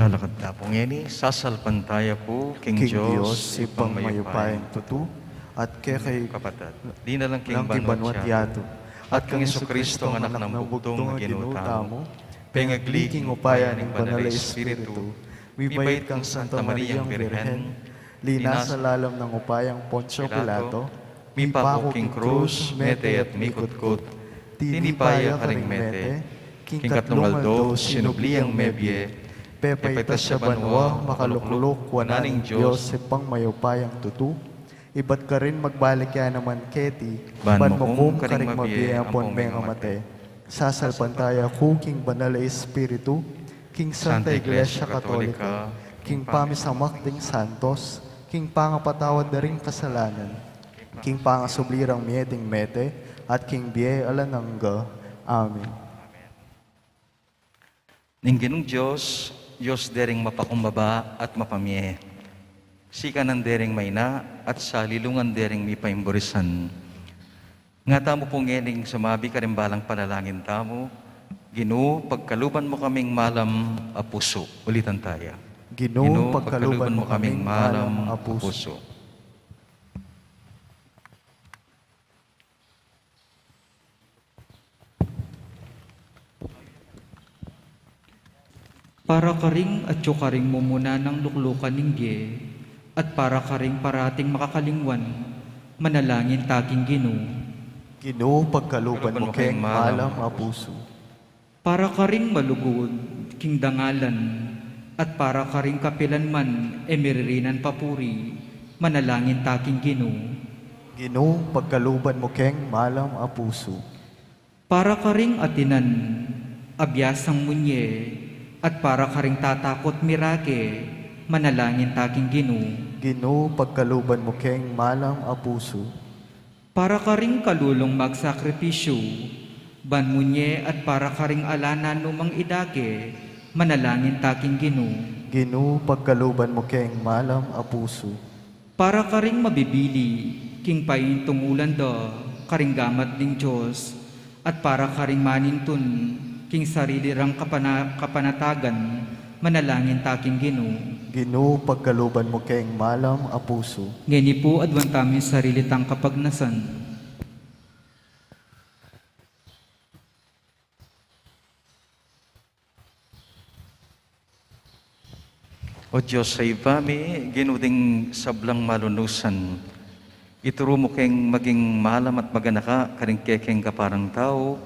Kalakad na po ngeni, sasalpantaya po, King Diyos, ipang mayupayang tutu, at kay kapatid. Di na lang King lang Banwat Banwat at kang Kristo ang anak ng bugtong na ginutamo, pengagliking upaya ng banal na Espiritu, mibait kang Santa Mariang Birhen, lina sa lalam ng upayang Poncio Pilato, mipako King Cruz, mete at mikutkot, tinipaya ka ring mete, King Katlong Aldo, sinubliang mebye, pepaitas sa banwa, makalukluk, wananing Diyos, ipang mayupayang tutu, iba't ka rin magbalik yan naman keti, ban mo kung karing mabiyang pon mga mate, sasalpantaya ku, King Banal na Espiritu, King Santa Iglesia Katolika, King Pamisamak ding Santos, King Pangapatawad na ring kasalanan, King Pangasublirang mieding mete, at King Biye alanangga. Amen. Ning Ginong Diyos, Diyos dering mapakumbaba at mapamye. Sika ng dering mayna at sa lilungan dering mipaimborisan. Nga tamo pong ngening sumabi ka rin balang panalangin tamo, Ginoo, pagkaluban mo kaming malam a puso. Ulitan tayo. Ginoo, pagkaluban mo kaming malam a puso. Para karing at karing mumuna ng luklukan ningge, at para karing parating makakalingwan, manalangin taking Ginoo. Ginoo, pagkaluban mo keng malam a puso. Para karing malugod, king dangalan, at para karing kapilan man, emiririnan papuri, manalangin taking Ginoo. Ginoo, pagkaluban mo keng malam a puso. Para karing atinan, abyasang munye, at para karing tatakot mirake, manalangin taking Ginoo. Ginoo, pagkaluban mo keng malam a puso. Para karing kalulong magsakripisyo, banmunye at para karing alanan numang idake, manalangin taking Ginoo. Ginoo, pagkaluban mo keng malam a puso. Para karing mabibili, king paintong ulan do, karing gamat ng Diyos, at para karing manintun, king sarili rang kapanatagan, manalangin taking Ginoo. Ginoo, pagkaluban mo keng malam a puso. Ngeni po adwan tamin sarili tang kapagnasan. O Diyos sa ibami, ginuding sablang malunusan, ituro mo keng maging malam at maganaka, karing kekeng kaparang tao,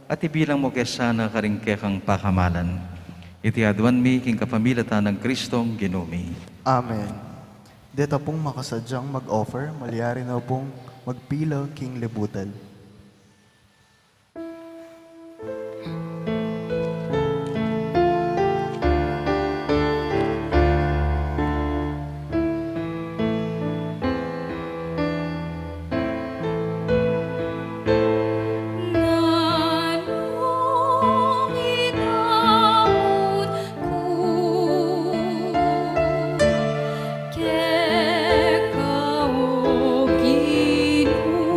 at ibilang mo kaya sana karing kekang pakamalan. Itiaduan mi, king kapamilatan ng Kristong Ginumi. Amen. Dito pong makasadyang mag-offer, malyari na pong magpila king libutan. Nganong itawod ko, kekao Ginoo.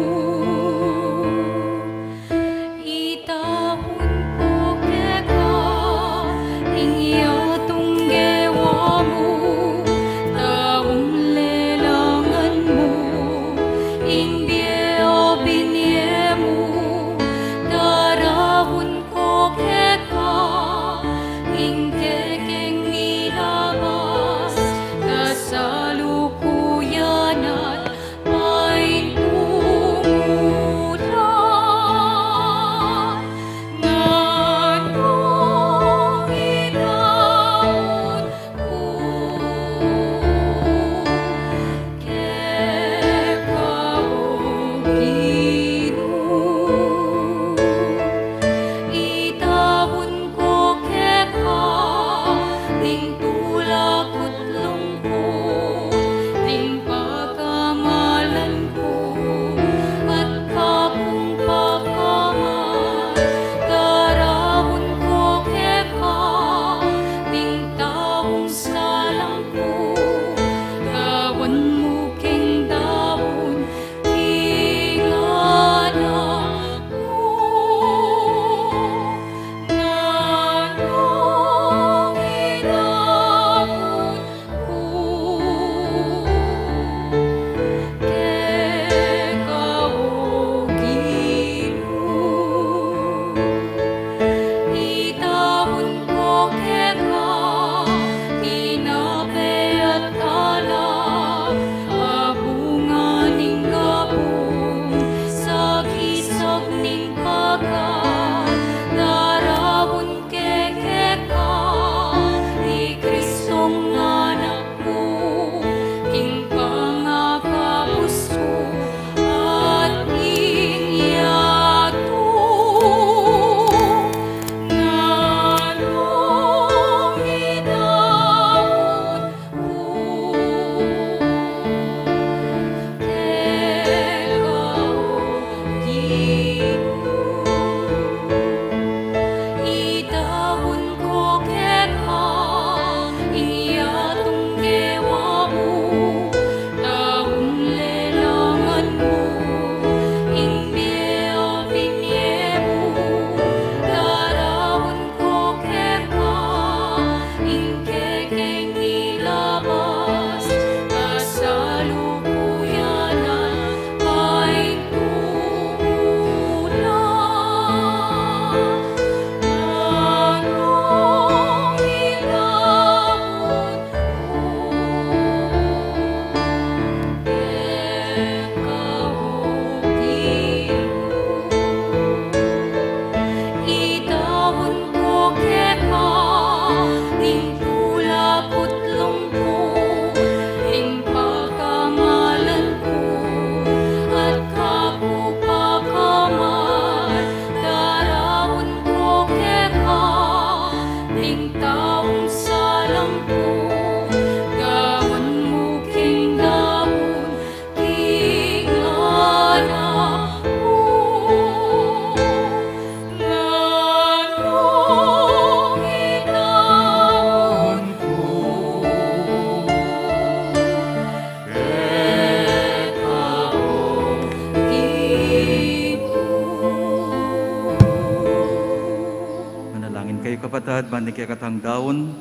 kapatad, bandi kaya katang daon,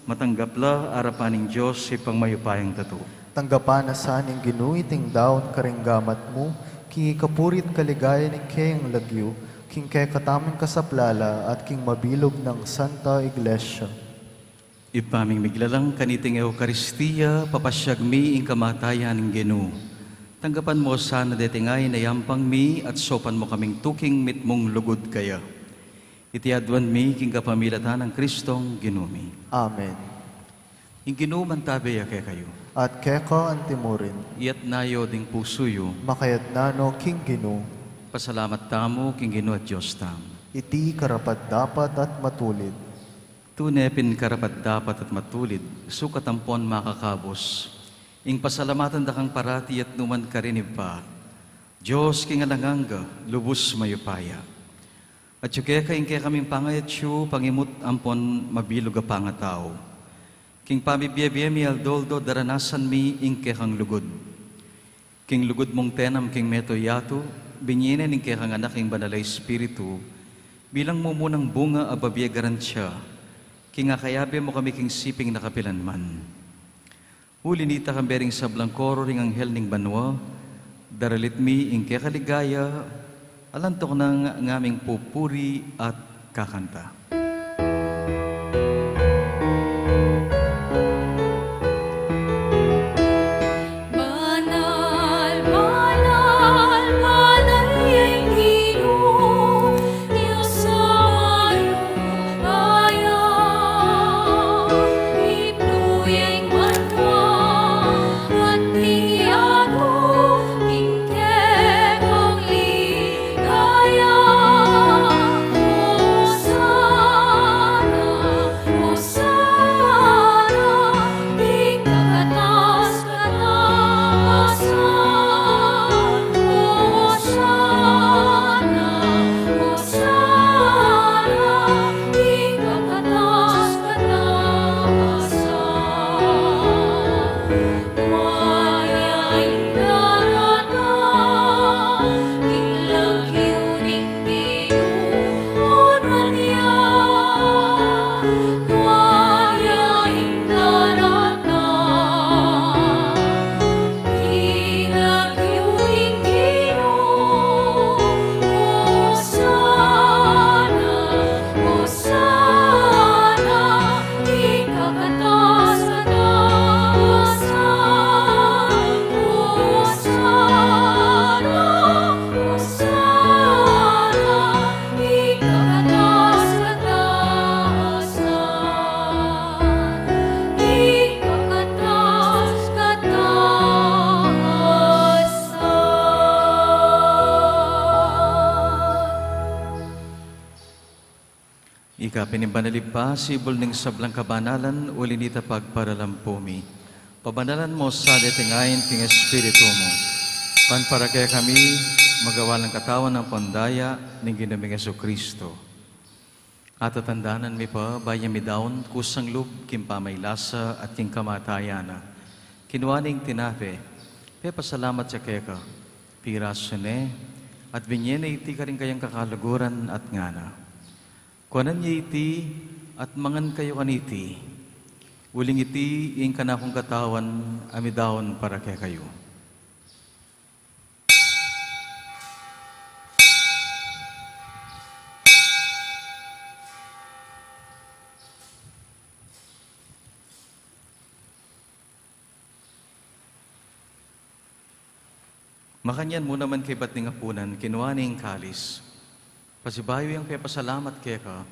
matanggapla arapaning Diyos ipang mayupayang tato. Tanggapan na saan yung ginuiting daon karinggamat mo, king ikapurit kaligaya ni kayang lagyo, king kaya katamang kasaplala at king mabilog ng Santa Iglesia. Ipaming miglalang kaniting Eukaristiya, papasyag mi ing kamatayan ng Genu. Tanggapan mo sana detingay na yampang mi at sopan mo kaming tuking mitmong lugod kaya. Itiadwan mi king kapamilatan ng Kristong Ginumi. Amen. Ing Ginu mantabi kaya kayo. At keka antimurin, Iyat nayo ding pusuyo, makayat nano king ginu, pasalamat tamo king Ginu at Diyos tam. iti karapat dapat at matulid. Tunepin karapat dapat at matulid, sukatampon makakabos. Ing pasalamatan da kang parati at numan karinib pa. Diyos king alanganga, lubos mayupaya. At yuke ka ingke kaming pangayat siyo, pangimut ampon mabilog a pangatao. King pamibiyabiyami mi aldoldo, daranasan mi ingke kang lugod. King lugod mong tenam king meto yato, binyinen ingke kang anak king banalay espiritu, bilang mo munang bunga ababye garansya, king akayabe mo kami king siping nakapilanman. Huli nita kang bering sablang koro ring anghel ning banwa, daralit mi ingke kaligaya, alantok ng ngaming pupuri at kakanta. Banal, banal, banal yang Ginoo, Diyos sa mayupaya. Ipuyeng banwa at tiyago, ingke kong ligaya. Ika pinimbanalib sibol ning sablang kabanalan, ulinita pagparalampumi. Pabanalan mo sa detingayin king Espiritu mo. Para kaya kami magawa ng katawan ng pandaya ng ginaming Kristo. At tatandanan mi pa, bayan mi daon, kusang lub, kimpamaylasa at king kamatayana. Kinuaning tinape, pasalamat sa keka, piraso ne, at binyene iti ka rin kayang kakalaguran at ngana. Kuanan niya iti at mangan kayo kaniti. Uling iti ing kanakong katawan amidawon para kaya kayo. Makanyan mo naman kay ba't ningapunan, kinuaning kalis. Pasibayo yung kaya pasalamat kaya ka,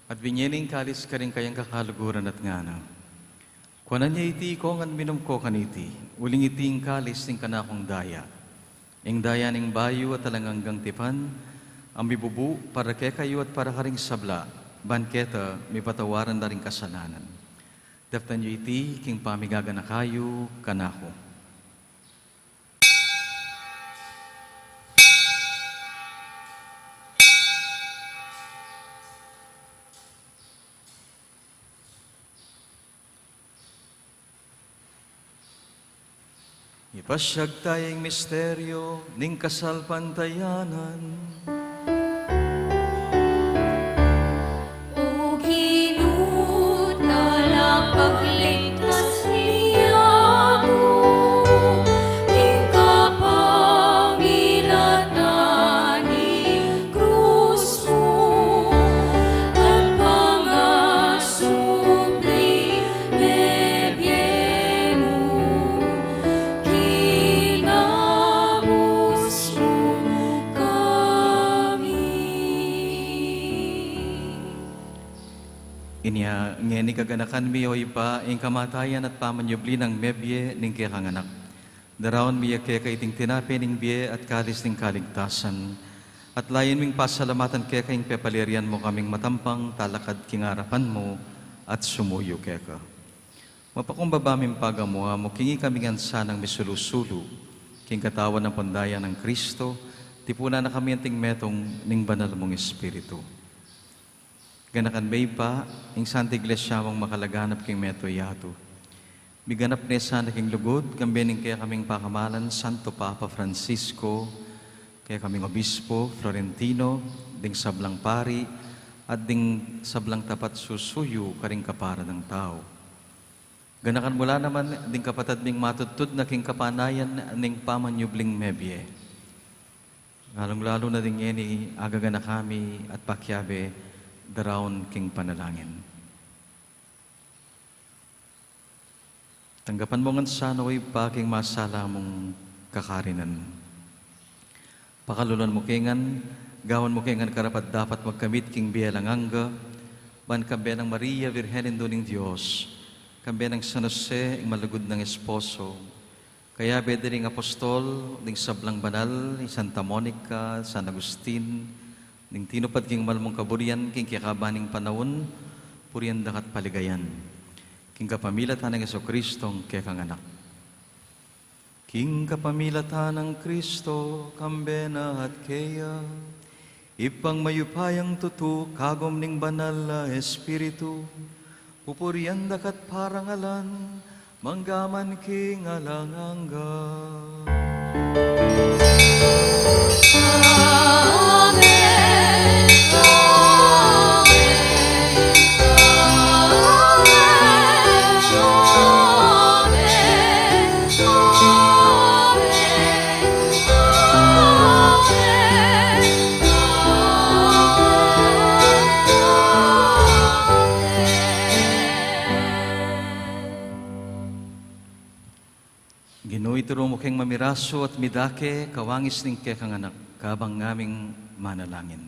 at binyening kalis ka rin kayang kakaluguran at ngana. Kuanan niya iti ko ngan minom ko kaniti, uling iti ang kalis ng kanakong daya. Ing daya ning bayo at talanganggang tipan, ang bibubu para kaya kayo at para karing sabla, banketa, may patawaran na rin kasalanan. Daftan niyo iti, king pamigaga na kayo, kanako. Ipasyag tayong misteryo ning kasalpantayanan. O Inya ngeni kaganakan mi o ipa ing kamatayan at pamanyubli ng mebye ning kaya kanganak. Daraon mi kaya kaiting tinapi ning biye at kalis ning kaligtasan. At layan ming pasalamatan kaya kaing pepalirian mo kaming matampang talakad kingarapan mo at sumuyo kaya ka. Mapakumbaba ming pagamuha mo kingi kaming ansa ng misulusulu king katawan ng pandayan ng Kristo tipuna na kami anting metong ning banal mong Espiritu. Ganakan may pa, ing Santa Iglesia mong makalaganap king meto yato. Biganap ni sana king lugod, kambening kaya kaming pakamalan, Santo Papa Francisco, kaya kaming Obispo, Florentino, ding sablang pari, at ding sablang tapat susuyo karing kapara ng tao. Ganakan mula naman, ding kapatad ming matutod na king kapanayan ning pamanyubling mebye. Lalong-lalo na ding yeni, agaga na kami at pakyabe, daraon king panalangin. Tanggapan mo nga sana way pa king masala mong kakarinan. Pakalulon mo kingan, gawan mo kingan karapat dapat magkamit king biyalang angga, ban kambe ng Maria Virgen do ning Diyos, kambe ng San Jose, ing malugod ng esposo, kaya bede ring apostol, ding sablang banal, Santa Monica, San Agustin, ning tinupad king malmong kaburian, king kikabaning panahon, purian dakat paligayan. King kapamilatan ng Jesucristo, kaya kang anak. King kapamilatan ng Kristo, kambena at kaya, ipang mayupayang tutu, kagom ning banal na Espiritu, pupurian dakat parangalan, manggaman king alangangga. Ituro mo keng mamiraso at midake, kawangis ning kaya kang anak, kabang ngaming manalangin.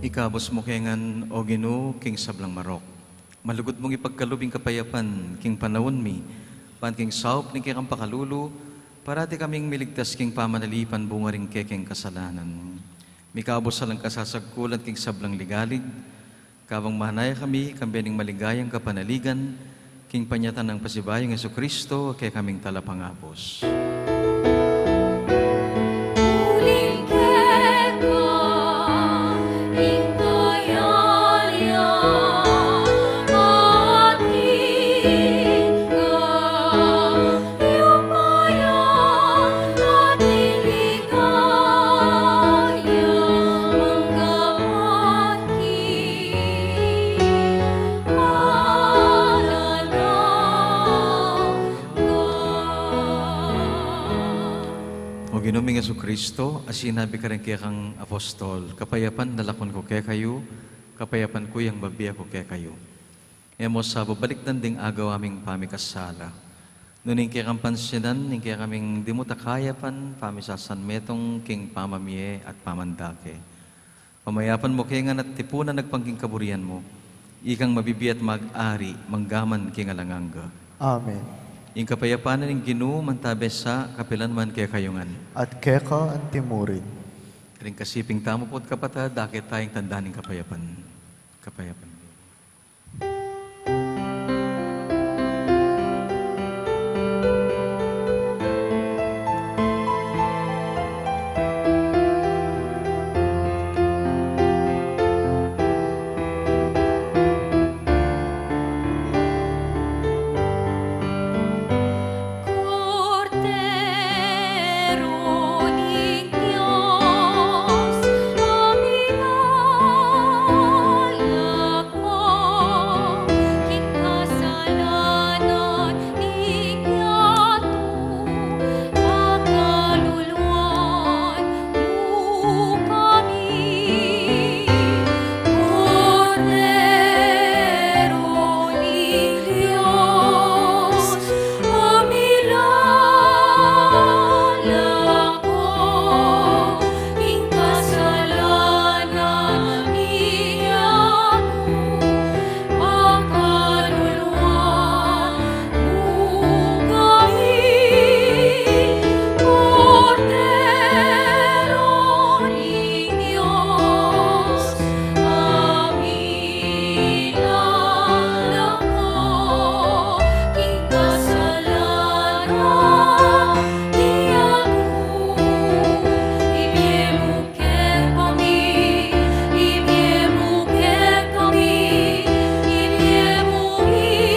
Ikabos mo kengan o Ginoo king sablang marok. Malugod mong ipagkalubing kapayapan king panahon mi, pan king saup ni kang pakalulu, parati kaming miligtas king pamanalipan bunga ring kekeng kasalanan. Mikabos salang kasasagkulan king sablang ligalig, kabang mahanaya kami kambening maligayang kapanaligan, king panyatan ng pasibayang Jesucristo, kaya kaming talapangapos. Ginoming Yesu Kristo, sinabi ka rin kaya kang apostol, kapayapan nalakon ko kaya kayo, kapayapan ko yung babiya ko kaya kayo. Emo sa babalik ding agaw aming pamikasala. Nuning kaya kang pansinan, ning kaya kaming di mo takayapan, pamisasan metong king pamamie at pamandake. Pamayapan mo kaya nga natipunan nagpangking kaburian mo, ikang mabibi at mag-ari, manggaman king alanganga. Amen. Ing kapayapanan ng Ginoo mantabe sa kapilan man kaya kayungan. At keka ang timurin. Ring kasiping tamo po't kapatad, dakit tayong tandaan ng kapayapan. Kapayapan. Cordero ni Dios, aminala ko, kinasalanan inyatu, pagkaluluan mo kami. Cordero ni Dios, aminala ko, ing kasalanan iyaku, pagkaluluan mo kami. Cordero ni Dios, aminala ko, ing kasalanan iyaku. Ibiemukher kami, ibiemukher kami, ibiemukhi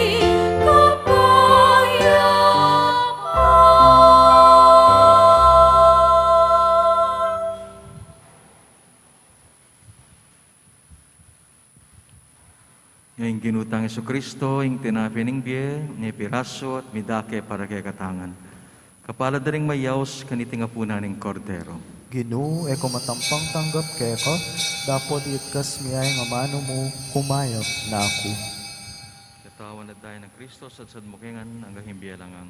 Yung ginutang Yesu Kristo, yung tinapi ng biye, ni piraso at midake para kay katangan. Kapala daring mayaws, kaniting apuna ng kordero. Ginoo, eko matampang tanggap keka, dapot itkas miyay nga mano mo, humayap na ako. Katawan na tayo ng Kristo, sad mo kengan, ang gahimbiya lang ang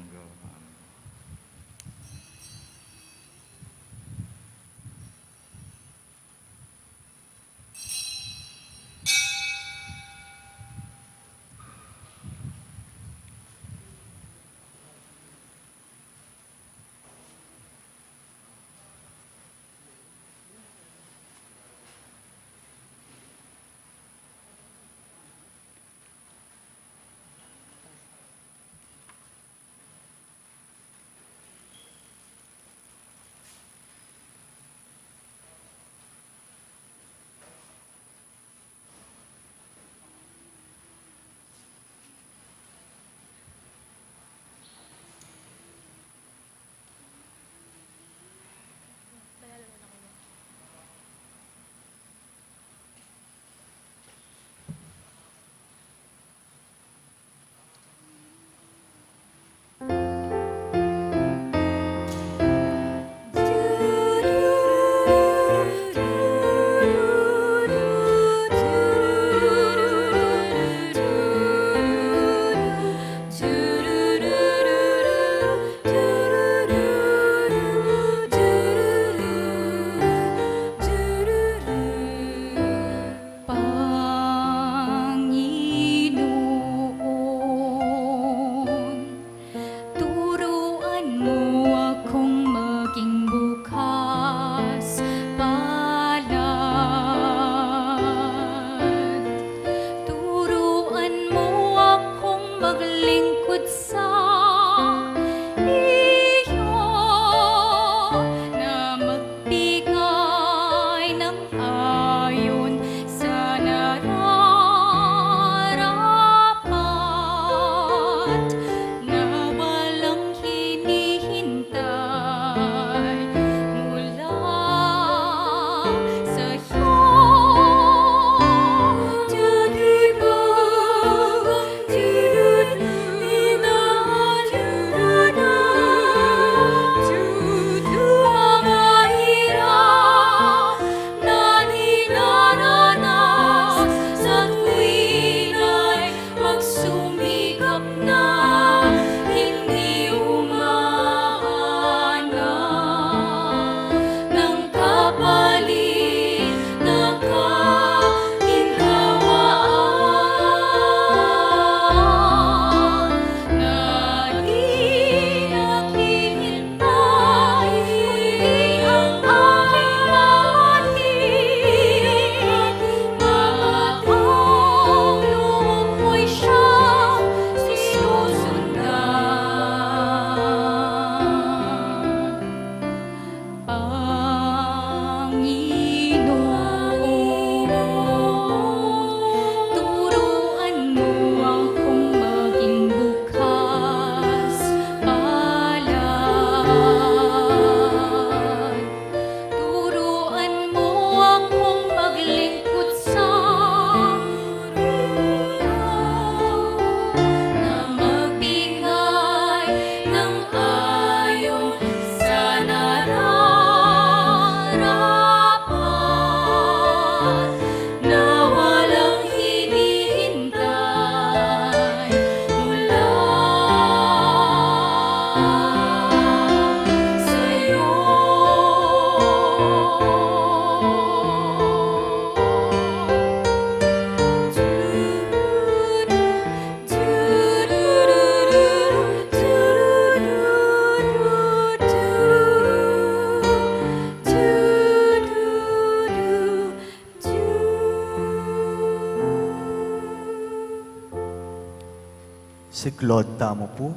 Si Claude tamo po,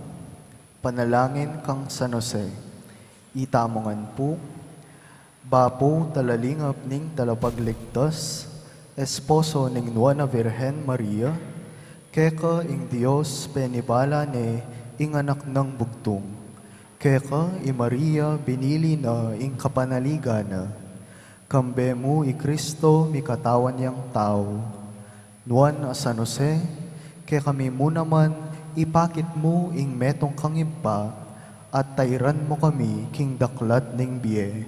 panalangin kang San Jose. Itamongan po, bapo talalingap ning talapagligtas, esposo ning Nuana Virgen Maria, keka ing Dios penibala ne ing anak ng bugtong, keka i Maria binili na ing kapanaligana, kambe mo i Kristo mi katawan yang tao. Nuan a San Jose, kaya kami mo naman ipakit mo ing metong kangimpa at tayran mo kami king daklat ning biye.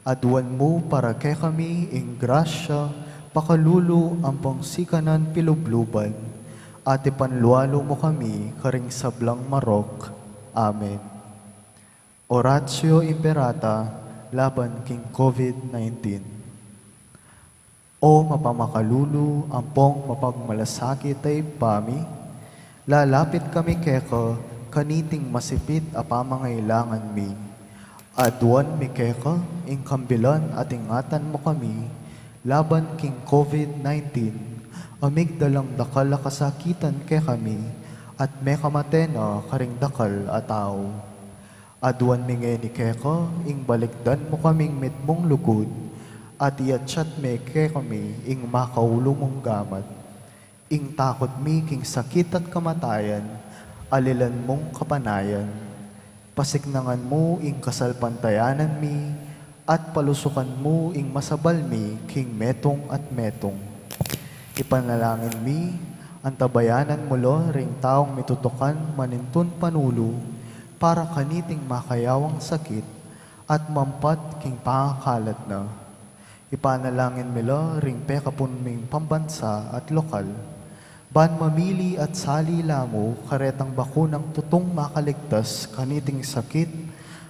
Aduan mo para kay kami ing grasya pakalulu ang pangsikanan pilubluban at ipanlualo mo kami karing sablang marok. Amen. Oratio Imperata laban king COVID-19. O mapamakalulu, ampong mapagmalasakit ay pami, lalapit kami keka, kaniting masipit a pamangailangan mi. Aduan mi keka, ing kambilan at ingatan mo kami, laban king COVID-19, amig dalang dakal a kasakitan ke kami, at me kamatena karing dakal a tao. Aduan mi ngeni keka, ing balikdan mo kaming mitmong lugod, at iatsyat me ke kami ing makaulo mong gamat. Ing takot mi king sakit at kamatayan, alilan mong kapanayan. Pasiknangan mo ing kasalpantayanan mi, at palusukan mo ing masabal mi king metong at metong. Ipanalangin mi, antabayanan mo lo ring taong mitutukan manintun panulo, para kaniting makayawang sakit, at mampat king pangakalat na. Ipanalangin mila ring pekapun ming pambansa at lokal. Ban mamili at sali lamo karetang bakunang tutong makaligtas kaniting sakit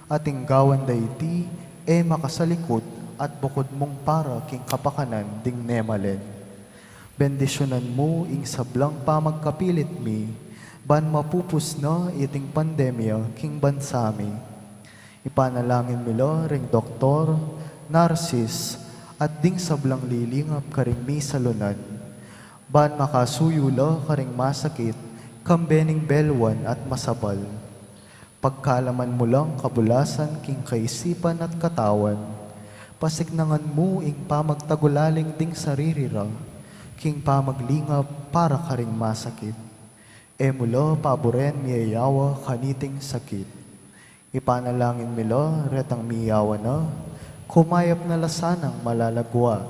at inggawan dayti makasalikot at bukod mong para king kapakanan ding nemalen. Bendisyonan mo ing sablang pamagkapilit mi, ban mapupus na iting pandemya king bansami. Ipanalangin mila ring doktor, narsis, at ding sablang lilingap karing mi salunan. Ban makasuyula karing masakit, kambening belwan at masabal. Pagkalaman mo lang kabulasan king kaisipan at katawan, pasignangan mo ing pamagtagulaling ding saririra, king pamaglingap para karing masakit. Mula paboren miyayawa kaniting sakit. Ipanalangin mila retang miyawa na, kumayap na lasanang malalagwa,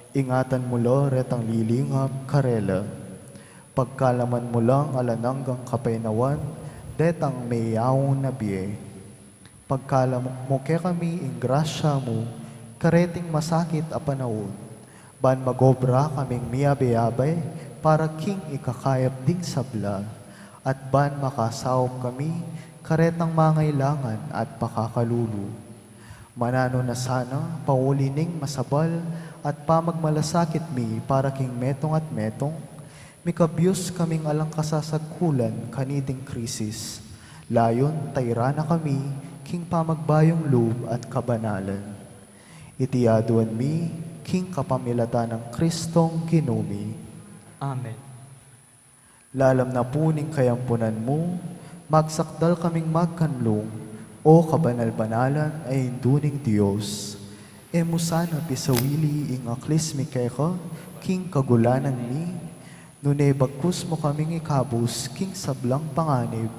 ingatan mo lo retang lilingap karela. Pagkalaman mo lang alananggang kapainawan, detang mayawon na biye. Pagkalam mo ke kami ing grasya mo, kareting masakit a panahon, ban magobra kaming miyabay-abay, para king ikakayap ding sabla, at ban makasawop kami, karetang mangailangan at pakakalulu. Manano na sana, paulining masabal, at pamagmalasakit mi para king metong at metong, mikabyos kaming alang kasasagkulan kaniting krisis. Layon, tayrana kami, king pamagbayong loob at kabanalan. Itiyaduan mi, king kapamilatan ng Kristong Ginumi. Amen. Lalam na puning kayampunan mo, magsakdal kaming magkanlong, o kabanal-banalan ay induning Diyos. Musana pisawili ing aklis mi keka, king kagulanan mi, nunay bagkus mo kaming ikabus, king sablang panganib,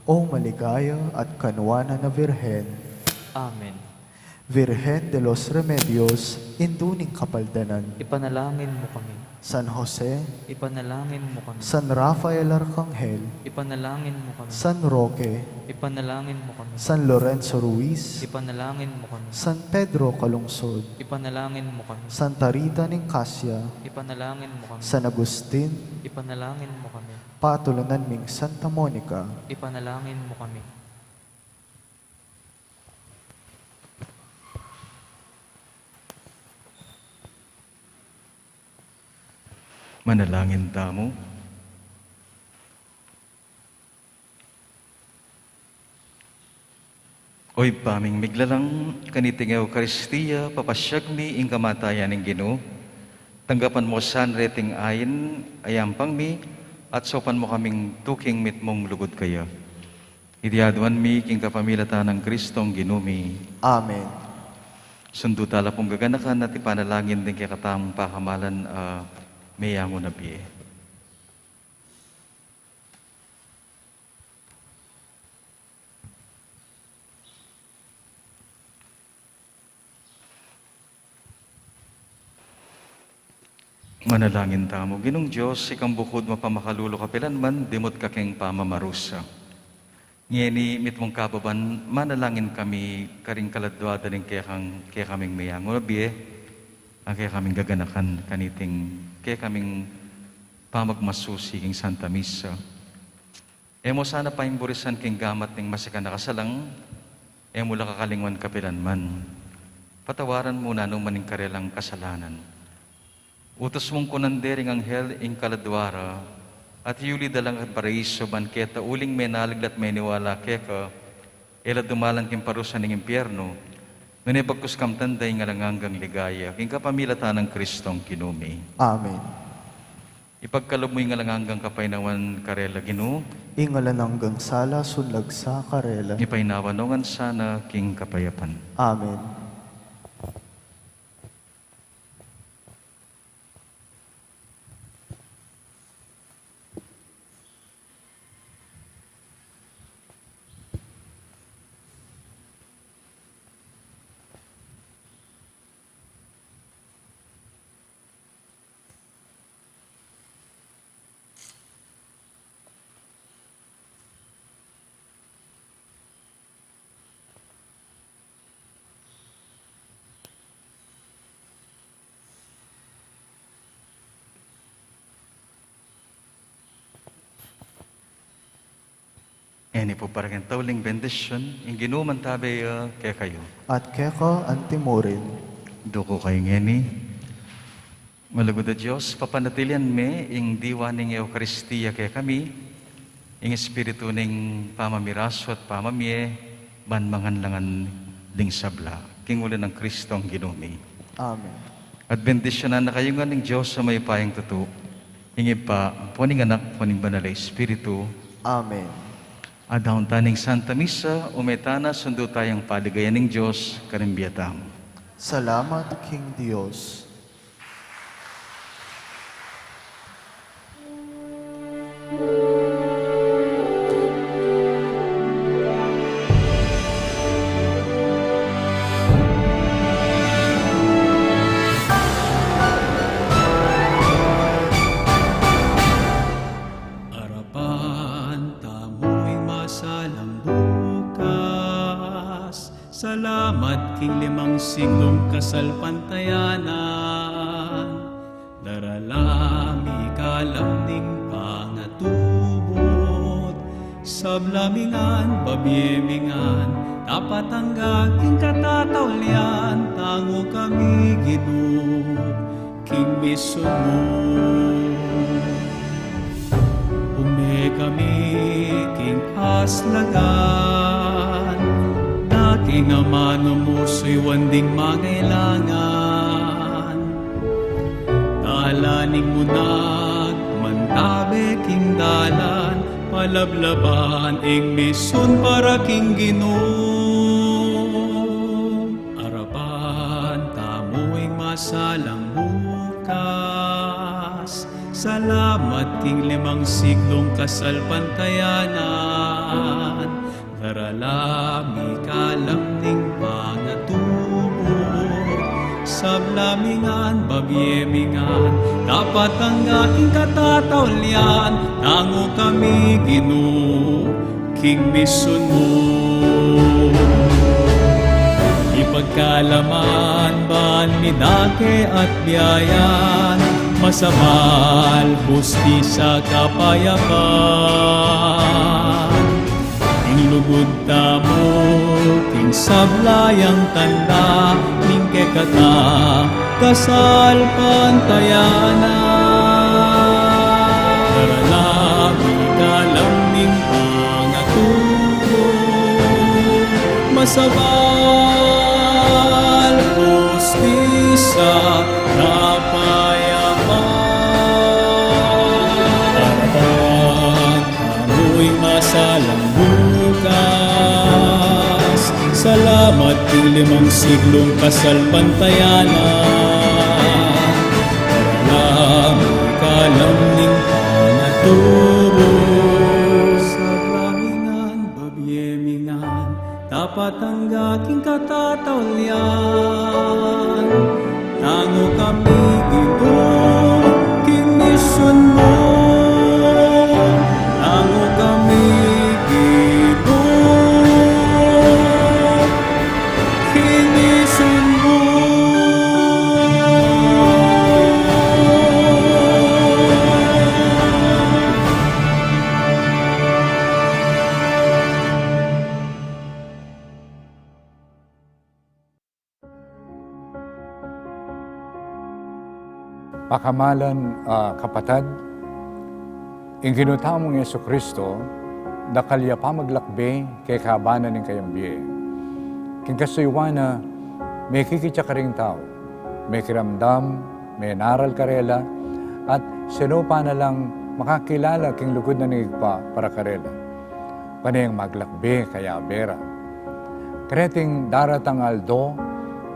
o maligaya at kanwana na Virhen. Amen. Virgen de los Remedios, induning kapaldanan. Ipanalangin mo kami. San Jose, Ipanalangin mo kami. San Rafael Arcangel, Ipanalangin mo kami. San Roque, Ipanalangin mo kami. San Lorenzo Ruiz, Ipanalangin mo kami. San Pedro Calungsod, Ipanalangin mo kami. Santa Rita Nicasio, Ipanalangin mo kami. San Agustin, Ipanalangin mo kami. Patulunan ming Santa Monica, Ipanalangin mo kami. Manalangin tamo. Oy paming miglalang kaniting Eucharistia, papasyag mi ing kamatayan ng Ginoo. Tanggapan mo san reting ayin, ayampang mi, at sopan mo kaming tuking mit mong lugod kaya. Idiaduan mi king kapamilatan ng Kristong ginumi. Amen. Sundo tala pong gaganakan at ipanalangin din kay katamang pakamalan mayango na biye. Manalangin tamo, Ginong Diyos, ikang bukod mapamakalulo kapilan man, dimot ka keng pamamarusa. Ngeni mit mong kababan, manalangin kami karing kaladwada ng kaya kaming mayango na biye, ang kaya kaming gaganakan kaniting, kaya kaming pamagmasusi king Santa Misa. Emo sana pa imburisan king gamat ng masikan na kasalang, emo la kakalingwan kapilan man. Patawaran mo na nung maning karelang kasalanan. Utos mong kunandering anghel ing kaladwara, at yuli dalang at paraiso banketa uling may naliglat may niwala keka, ela dumalang king parusa ng impyerno, nanibagkus kam tanday nga langanggang ligaya, king kapamilatan ng Kristong kinumi. Amen. Ipagkalob mo yung langanggang kapainawan karela Ginoo, Ingalan hanggang sala sunlag sa karela. ipainawanongan sana king kapayapan. Amen. Eni po parang tauling bendisyon, yung ginuman tabi kaya kayo. At keka antimurin. Duko kayo ngeni. Malugod na Diyos, papanatilian me, ing diwa ng Eucharistia kaya kami, ing espiritu ng pamamiraso at pamamye, banmangan langan ling sabla, king ulan ng Kristong ginumi. Amen. At bendisyonan na kayo nga ng Diyos sa may payang tuto, ingib pa, puning anak, puning banal na espiritu. Amen. At daon taning Santa Misa, umetana sundo tayong paligayan ng Diyos, karimbiyatam. Salamat, King Diyos. Arapan, tamuing masalang bukas. Salamat king 5 siglong kasalpantayanan. Daralami kalamning pangatubot. Sablamingan, babyemingan, tapat hanggang king katatawlian. Tango kami Ginoo, king miso mo. Ume kami king aslagan, na king amano mo so'y wanding mangailangan. Dalaning mo mantabe king dalan, palablaban ing mison para king Ginoo. Arapan, tamuing masalang bukas. Salamat king 5 siglong kasalpantayanan. Daralami kalamning pangatubot. Sablamingan, babyemingan, dapat hanggang katatawlian. Tango kami Ginoo, king mison mo. Ipagkalaman ban midake at biyayan, masabal, hustisa, kapayapan. Ing lugod tamo, king sablayang tanda, ning kekata, kasal pantayanan. Daralami kalamning pangatubot, masabal, hustisa, kapayapan. salang bukas. Salamat yung 5 siglong kasalpantayanan. Maraming kalamning panaturo. Sa lamingan, babyemingan, tapat ang aking katatawlian. Tango kami ito, kinisyon mo. Tango kami ito, kinisyon mo. Pakamalan, kapatid, ing ginutamong Yesu Kristo, dakalya pa maglakbe kay kabanan ng kayambye. King kasuywana, may kikitya ka ring tao, may kiramdam, may naral karela, at sino pa na lang makakilala king lugod na nigpa para karela. Panayang maglakbe kaya bera. Kreting daratang aldo,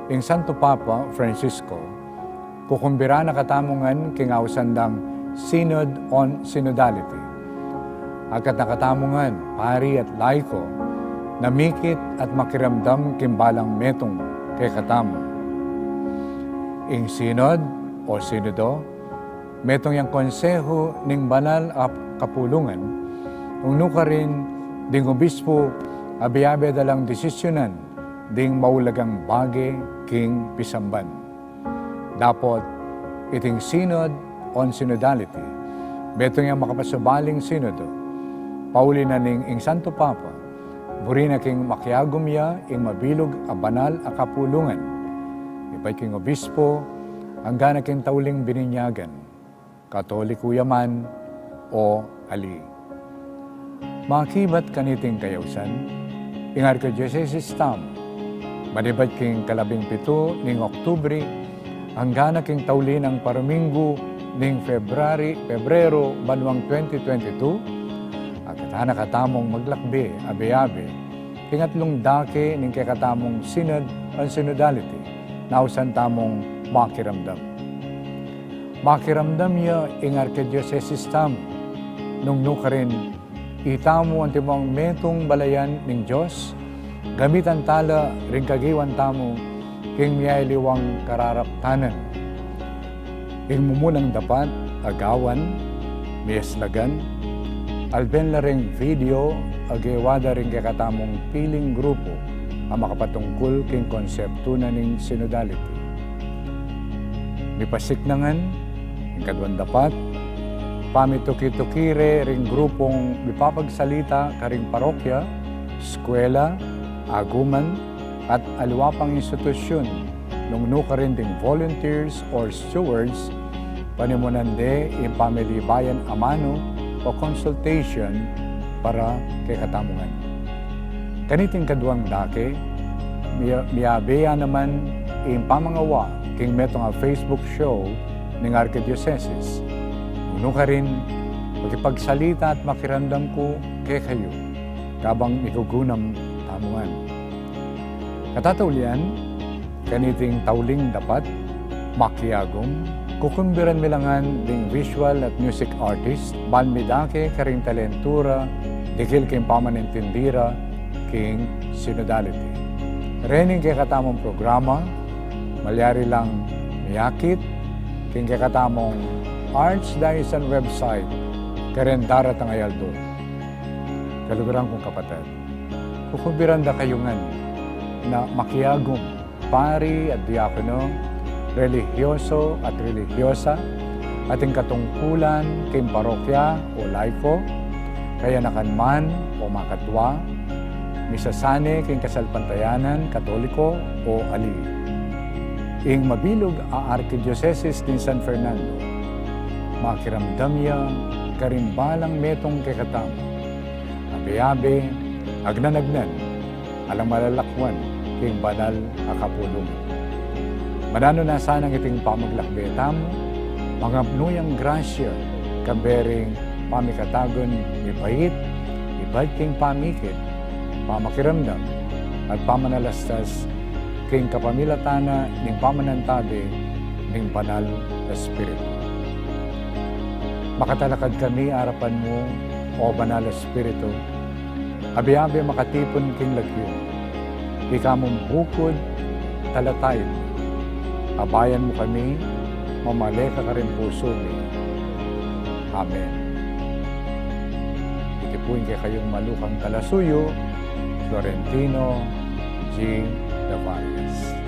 ing Santo Papa Francisco, kukumbira na katamungan king awsandang Synod on Synodality. Agkat nakatamungan, pari at laiko, namikit at makiramdam kimbalang metong kay katamo. Ing Synod o Synodo, metong yang konseho ning banal at kapulungan, ungno ka rin ding obispo abiabe dalang desisyonan ding maulagang bage king pisamban. Dapat iting Synod on Synodality, betong yung makapasubaling Synodo, pauli na ning ing Santo Papa, buri na king makiagumya ing mabilog a banal a kapulungan, ibay king obispo, hanggang na king tauling bininyagan, Katoliko yaman o ali. Makibat kaniting kayawsan, ing Archdiocese Tam, manibad king 17 ning Oktubre, hanggang na king tauli ng Paramingo ning Pebrero banwang 2022, at katana katamong maglakbe, abe-abe, king atlong dake ning kakatamong Synod on Synodality, nausan tamong makiramdam. Makiramdam niya ing Archdiocese Tam, nung ka rin itamo ang timong metong balayan ning Diyos, gamitan tala ring kagiwan tamo king miyayliwang kararaptanan. Ing mumulang dapat, agawan, miyaslagan, alben la ring video, agewada ring kakatamong piling grupo ang makapatungkol king konsepto na ning synodality. Mipasiknangan, ing kadwan dapat, pamituki-tukire ring grupong mipapagsalita karing parokya, eskwela, aguman, at aliwapang institusyon nung ka rin ding volunteers or stewards panimunande yung pamilibayan amano o consultation para kay katamungan. Kaniting kaduang dake, miyabeya naman yung pamangawa king metong a Facebook show ng Archdiocese. Nung ka rin magipagsalita at makirandam ko kay kayo kabang ikugunam tamungan. Katataulian, kaniting tauling dapat, makiagom, kukumbiran milangan ding visual at music artist, balmidake karing talentura, dikil king pamanintindira, king synodality. Rening kay katamong programa, malyari lang miyakit, king kay katamong Archdiocese website, karen daratang ayaldo. Kalugarang kong kapatid, kukumbiran da kayungan, na makiagom, pari at diakono, religyoso at religyosa, ating katungkulan king parokya o laiko, kaya nakanman o makatwa, misasane king kasalpantayanan, Katoliko o ali. Ing mabilog a Archdiocese din San Fernando, makiramdam niya karimbalang metong kay katama, abe-abe, agnanagnan, alang malalakwan, king banal akapulong. Manano na sanang iting pamaglakbe tamo, mga pnuyang grasya, kabering pamikatagon, ipait, Abay king pamikit, pamakiramdam, at pamanalastas king kapamilatana ning pamanantabi ning banal na Espiritu. Makatalakad kami harapan mo, o banal na Espiritu, abi-abi makatipon king lagyo. Ika mong bukod, talatayin. Abayan mo kami, mamaleka ka rin puso mi. Amen. Ikipuin kay kayong malukang talasuyo, Florentino G. Davarias.